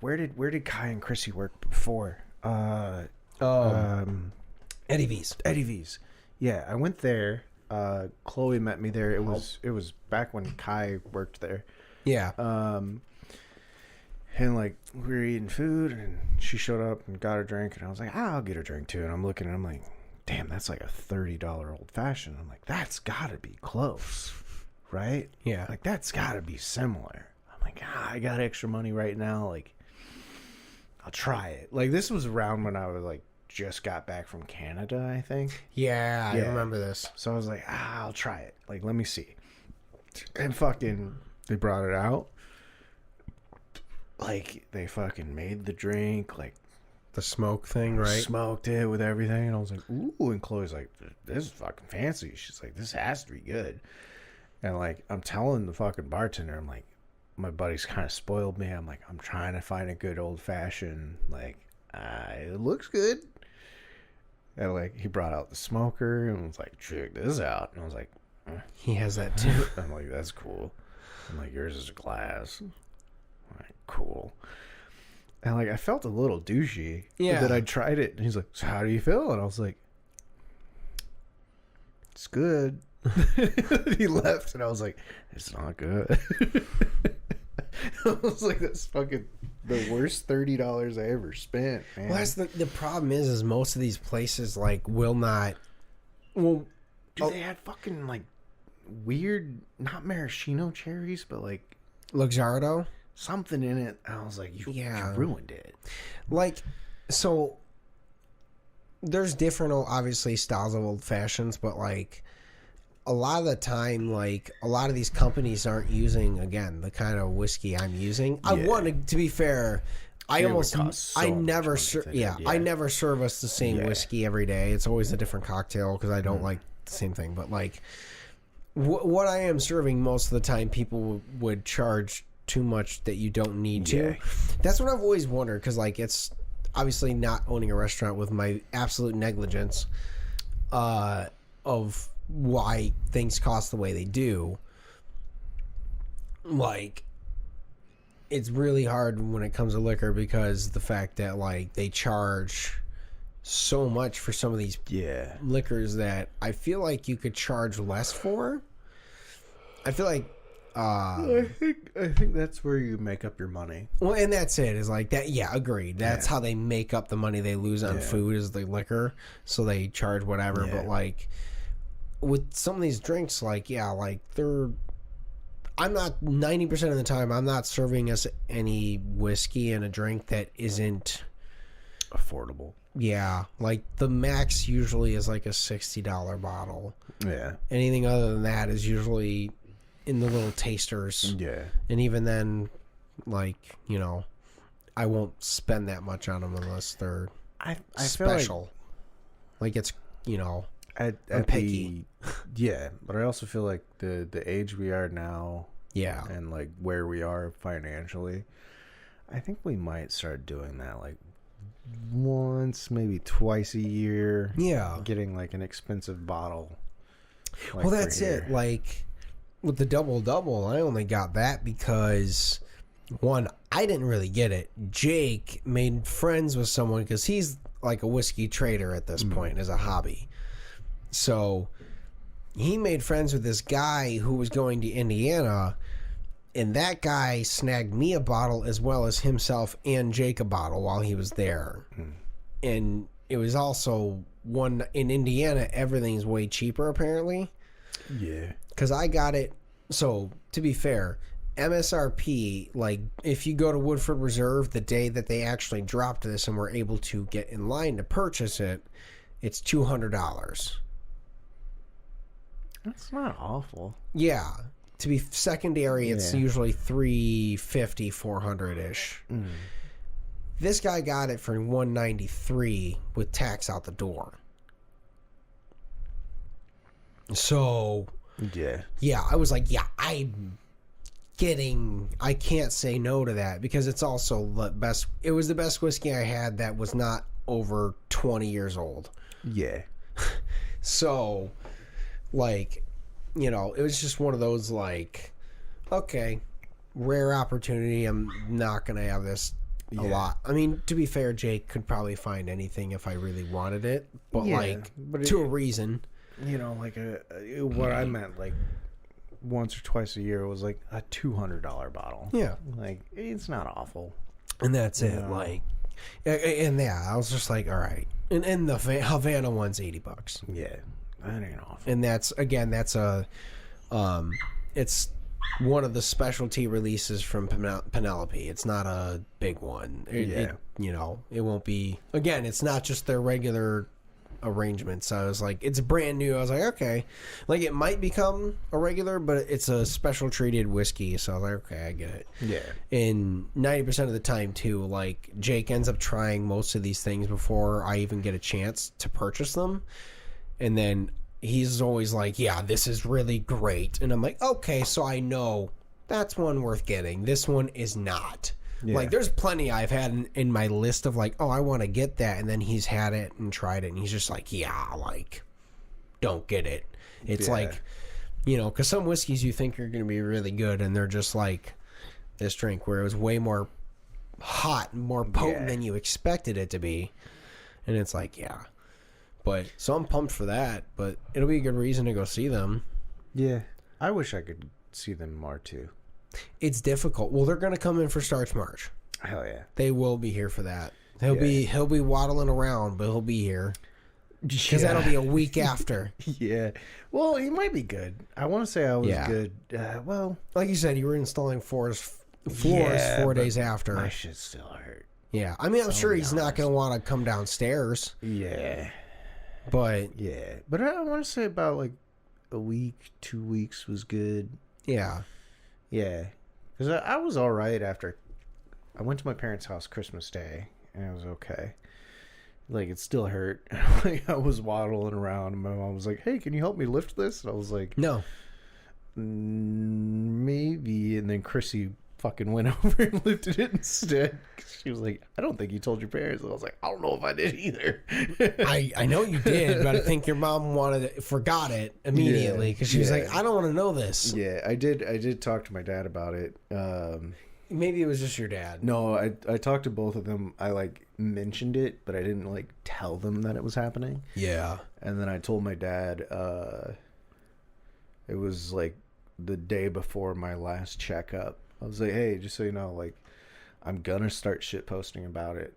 Where did Kai and Chrissy work before? Eddie V's. Eddie V's. Yeah, I went there. Chloe met me there. It was back when Kai worked there. Yeah. And like we were eating food, and she showed up and got her drink, and I was like, I'll get her drink too. And I'm looking, and I'm like, damn, that's like a $30 old fashioned. I'm like, that's got to be close, right? Yeah. Like that's got to be similar. I'm like, I got extra money right now. Like, I'll try it. Like this was around when I was like just got back from Canada, I think. Yeah, I remember this. So I was like, I'll try it. Like, let me see. And fucking, they brought it out. Like, they fucking made the drink, like, The smoke thing, right? smoked it with everything. And I was like, ooh. And Chloe's like, this is fucking fancy. She's like, this has to be good. And, like, I'm telling the fucking bartender, I'm like, my buddy's kind of spoiled me. I'm like, I'm trying to find a good old fashioned. Like, it looks good. And, like, he brought out the smoker and was like, check this out. And I was like, He has that too. I'm like, that's cool. I'm like, yours is a glass. I'm like, cool. And like, I felt a little douchey. Yeah. But then I tried it, and he's like, so how do you feel? And I was like, it's good. He left, and I was like, it's not good. I was like, that's fucking the worst $30 I ever spent, man. Well, that's the problem is most of these places like will not. Well, Dude, they had fucking like weird, not maraschino cherries, but like Luxardo, something in it. I was like, you ruined it. like, so there's different, obviously, styles of old fashions, but like a lot of the time, like a lot of these companies aren't using, again, the kind of whiskey I'm using. I wanted to be fair. I never serve us the same whiskey every day. It's always a different cocktail because I don't like the same thing. But like, what I am serving most of the time, people would charge too much that you don't need to. That's what I've always wondered, because like it's obviously not owning a restaurant with my absolute negligence of why things cost the way they do. Like, it's really hard when it comes to liquor because the fact that like they charge so much for some of these liquors that I feel like you could charge less for. I feel like I think that's where you make up your money. well, and that's it, is like that. Yeah, agreed. That's how they make up the money they lose on food, is the liquor. So they charge whatever. But like with some of these drinks, like like I'm not 90% of the time I'm not serving us any whiskey and a drink that isn't affordable. Yeah, like the max usually is like a $60 bottle. Yeah. Anything other than that is usually in the little tasters. Yeah. And even then, like, you know, I won't spend that much on them unless they're I special. Like it's, you know, I'm picky. But I also feel like the age we are now, yeah, and like where we are financially, I think we might start doing that, like, once, maybe twice a year. Yeah. Getting, like, an expensive bottle. Like, well, that's it. Like, with the double-double, I only got that because, one, I didn't really get it. Jake made friends with someone because he's, like, a whiskey trader at this point as a hobby. So, he made friends with this guy who was going to Indiana, and that guy snagged me a bottle as well as himself and Jake a bottle while he was there. And it was also one in Indiana, everything's way cheaper apparently. Yeah. Because I got it. So, to be fair, MSRP, like, if you go to Woodford Reserve the day that they actually dropped this and were able to get in line to purchase it, it's $200. That's not awful. Yeah. To be secondary, it's usually $350, $400-ish. This guy got it for $193 with tax out the door. So, yeah, I was like, I can't say no to that because it's also the best. It was the best whiskey I had that was not over 20 years old. Yeah. So, like, you know, it was just one of those, like, okay, rare opportunity. I'm not going to have this a lot. I mean, to be fair, Jake could probably find anything if I really wanted it, but, to a reason. You know, like, what I meant, like, once or twice a year was, like, a $200 bottle. Yeah. Like, it's not awful. And that's it. Know? Like, and I was just like, all right. And the Havana one's $80. Yeah. That ain't awful. And that's a, it's one of the specialty releases from Penelope. It's not a big one. It, you know, it won't be, again, it's not just their regular arrangement. So I was like, it's brand new. I was like, okay, like it might become a regular, but it's a special treated whiskey. So I was like, okay, I get it. Yeah. And 90% of the time too, like Jake ends up trying most of these things before I even get a chance to purchase them. And then he's always like, yeah, this is really great. And I'm like, okay, so I know that's one worth getting. This one is not. Yeah. Like, there's plenty I've had in my list of like, oh, I want to get that. And then he's had it and tried it. And he's just like, yeah, like, don't get it. It's like, you know, because some whiskeys you think are going to be really good. And they're just like this drink where it was way more hot and more potent than you expected it to be. And it's like, yeah. But so I'm pumped for that, but it'll be a good reason to go see them. Yeah. I wish I could see them more too. It's difficult. Well, they're going to come in for Starch March. Hell yeah. They will be here for that. He'll be waddling around, but he'll be here. Because that'll be a week after. Yeah. Well, he might be good. I want to say I was good. Well, like you said, you were installing floors 4 days after. My shit still hurt. Yeah. I mean, I'm sure he's not going to want to come downstairs. Yeah. But but I want to say about like a week, 2 weeks was good. Yeah. Because I was all right after I went to my parents' house Christmas Day and it was okay. Like, it still hurt. Like, I was waddling around and my mom was like, hey, can you help me lift this? And I was like, no. Maybe. And then Chrissy fucking went over and lifted it instead. She was like, I don't think you told your parents. And I was like, I don't know if I did either. I know you did, but I think your mom forgot it immediately because she was like, I don't want to know this. Yeah, I did talk to my dad about it. Maybe it was just your dad. No, I talked to both of them. I like mentioned it, but I didn't like tell them that it was happening. Yeah. And then I told my dad it was like the day before my last checkup. I was like, hey, just so you know, like, I'm gonna start shit posting about it.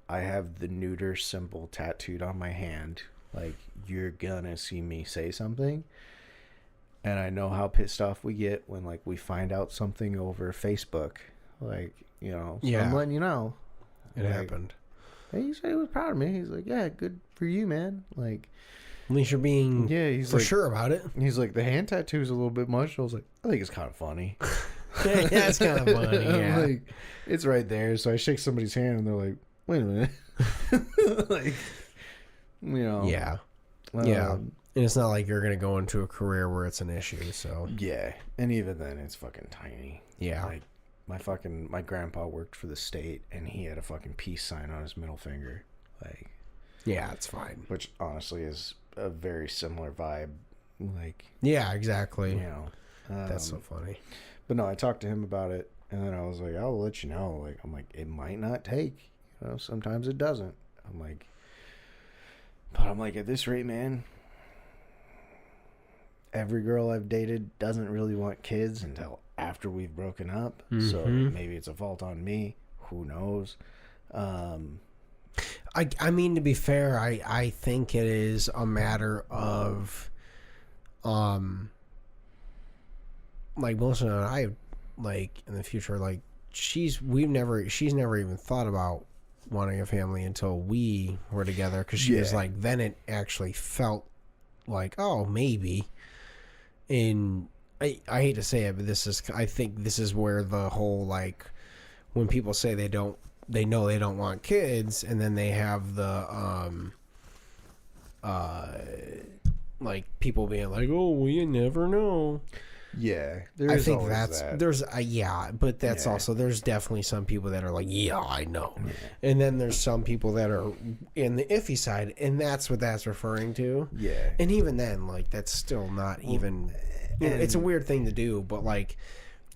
I have the neuter symbol tattooed on my hand. Like, you're gonna see me say something. And I know how pissed off we get when, like, we find out something over Facebook. Like, you know, so I'm letting you know. It happened. And he said he was proud of me. He's like, yeah, good for you, man. Like, at least you're being he's for like, sure about it. He's like, the hand tattoo's a little bit much. I was like, I think it's kind of funny. Yeah, it's kind of funny. Yeah. Like, it's right there. So I shake somebody's hand and they're like, wait a minute. Like, you know. Yeah. Yeah. And it's not like you're going to go into a career where it's an issue. So yeah. And even then, it's fucking tiny. Yeah. Like, my grandpa worked for the state, and he had a fucking peace sign on his middle finger. Like, yeah, it's fine. Which honestly is a very similar vibe. Like, yeah, exactly. You know, that's so funny. But no, I talked to him about it, and then I was like, I'll let you know. Like, I'm like, it might not take. You know, sometimes it doesn't. I'm like, but I'm like, at this rate, man, every girl I've dated doesn't really want kids until after we've broken up. Mm-hmm. So maybe it's a fault on me. Who knows? I mean, to be fair, I think it is a matter of, like Melissa and I, like in the future, like she's never even thought about wanting a family until we were together, because she was like, then it actually felt like, oh, maybe. And I hate to say it, but I think this is where the whole, like, when people say they know they don't want kids, and then they have the like people being like, oh, well, you never know. Yeah, I think there's but that's also, there's definitely some people that are like, yeah, I know, and then there's some people that are in the iffy side, and that's what that's referring to. Yeah, and even then, like, that's still not even. You know, it's a weird thing to do, but like,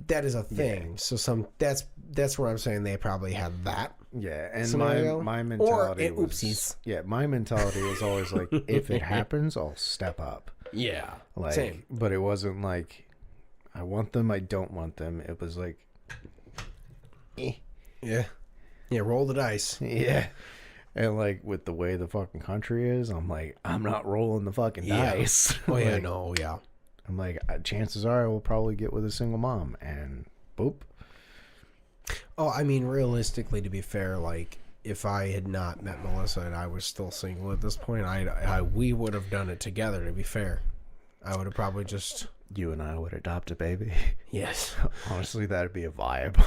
that is a thing. Yeah. So that's where I'm saying they probably had that. Yeah, and scenario. my mentality was oopsies. Yeah, my mentality was always like, if it happens, I'll step up. Yeah, like, same. But it wasn't like, I want them, I don't want them. It was like, yeah, roll the dice. Yeah, and like with the way the fucking country is, I'm like, I'm not rolling the fucking dice. Oh like, yeah, no, yeah. I'm like, chances are I will probably get with a single mom, and boop. Oh, I mean, realistically, to be fair, like, if I had not met Melissa and I was still single at this point, we would have done it together, to be fair. I would have probably just... You and I would adopt a baby? Yes. Honestly, that'd be a vibe.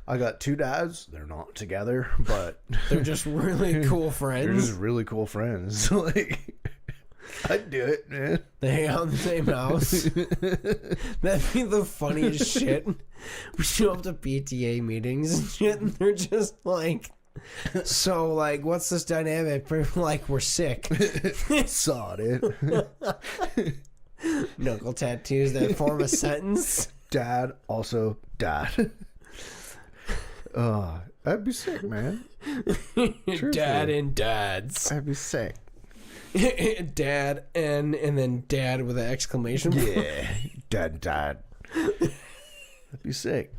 I got 2 dads. They're not together, but... They're just really cool friends. They're just really cool friends. Like... I'd do it, man. They hang out in the same house. That'd be the funniest shit. We show up to PTA meetings and shit, and they're just like, so, like, what's this dynamic? We're like, we're sick. Saw it. Knuckle tattoos that form a sentence. Dad, also dad. That'd be sick, man. Dad and dads. That'd be sick. Dad and then dad with an exclamation point. Yeah, dad. That'd be sick.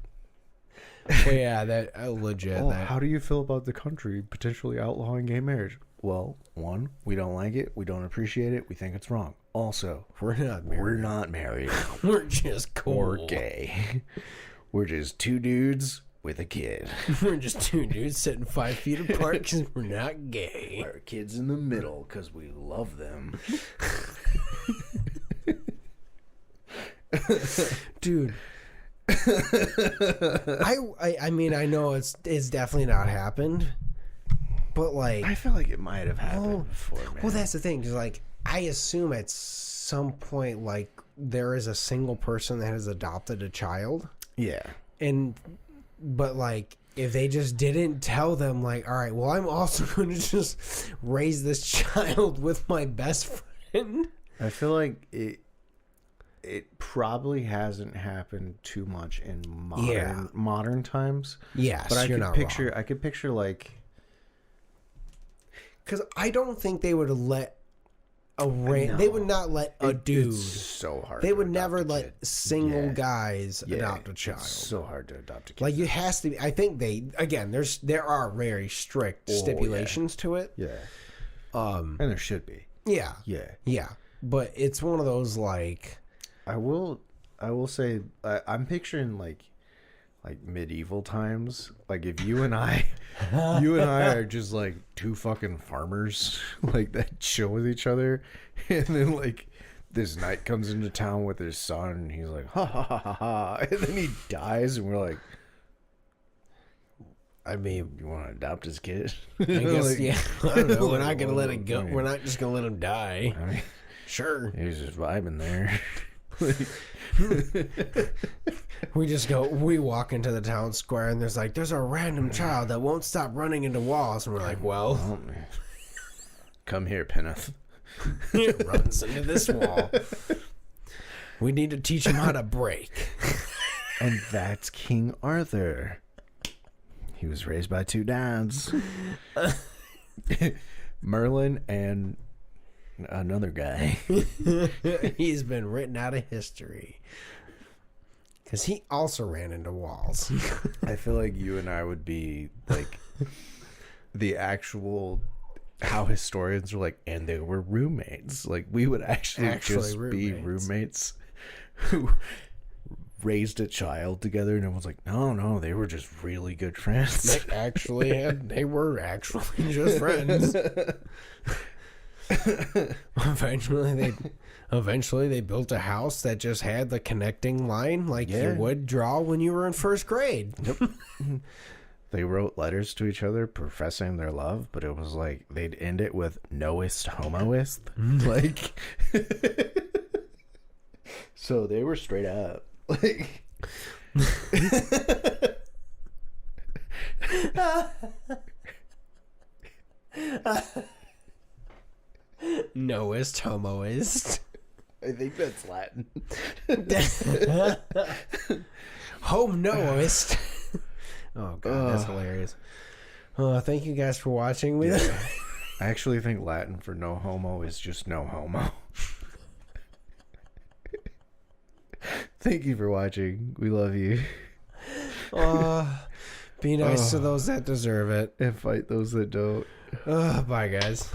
But yeah, that legit. How do you feel about the country potentially outlawing gay marriage? Well, 1, we don't like it. We don't appreciate it. We think it's wrong. Also, we're not married. We're just cool. We're gay. We're just 2 dudes with a kid. We're just 2 dudes sitting 5 feet apart because we're not gay. Our kids in the middle because we love them. Dude. I mean, I know it's definitely not happened, but like, I feel like it might have happened before, man. Well, that's the thing, because like, I assume at some point, like, there is a single person that has adopted a child. Yeah. But like, if they just didn't tell them, like, all right, well, I'm also going to just raise this child with my best friend. I feel like it probably hasn't happened too much in modern times. Yes, but I could picture like, because I don't think they would let they would not let a dude. It's so hard. They would never let single guys adopt a child. It's so hard to adopt a kid. Like, it has to be. I think there are very strict stipulations to it. Yeah. And there should be. Yeah. Yeah. Yeah. But it's one of those, like, I will say, I'm picturing like medieval times. Like, if you and I are just like 2 fucking farmers like that chill with each other, and then like this knight comes into town with his son, and he's like, ha ha ha ha ha, and then he dies, and we're like, I mean, you want to adopt his kid? I guess, like, yeah. I don't know. We're not gonna let it go. We're not just gonna let him die. I mean, sure, he's just vibing there. We walk into the town square and there's a random child that won't stop running into walls, and we're like, well, come here, Penneth. It runs into this wall. We need to teach him how to break. And that's King Arthur. He was raised by two dads. Merlin and another guy. He's been written out of history. Because he also ran into walls. I feel like you and I would be like the actual... how historians are like, and they were roommates. Like, we would actually just be roommates who raised a child together, and everyone's like, no, they were just really good friends. They were actually just friends. Eventually they built a house that just had the connecting line like you would draw when you were in first grade. Yep. They wrote letters to each other professing their love, but it was like they'd end it with knowest homoist. Like, so they were straight up. Like, knowest homoist. I think that's Latin. Home knowest. Oh, God, that's hilarious. Thank you guys for watching. I actually think Latin for no homo is just no homo. Thank you for watching. We love you. Be nice to those that deserve it. And fight those that don't. Bye, guys.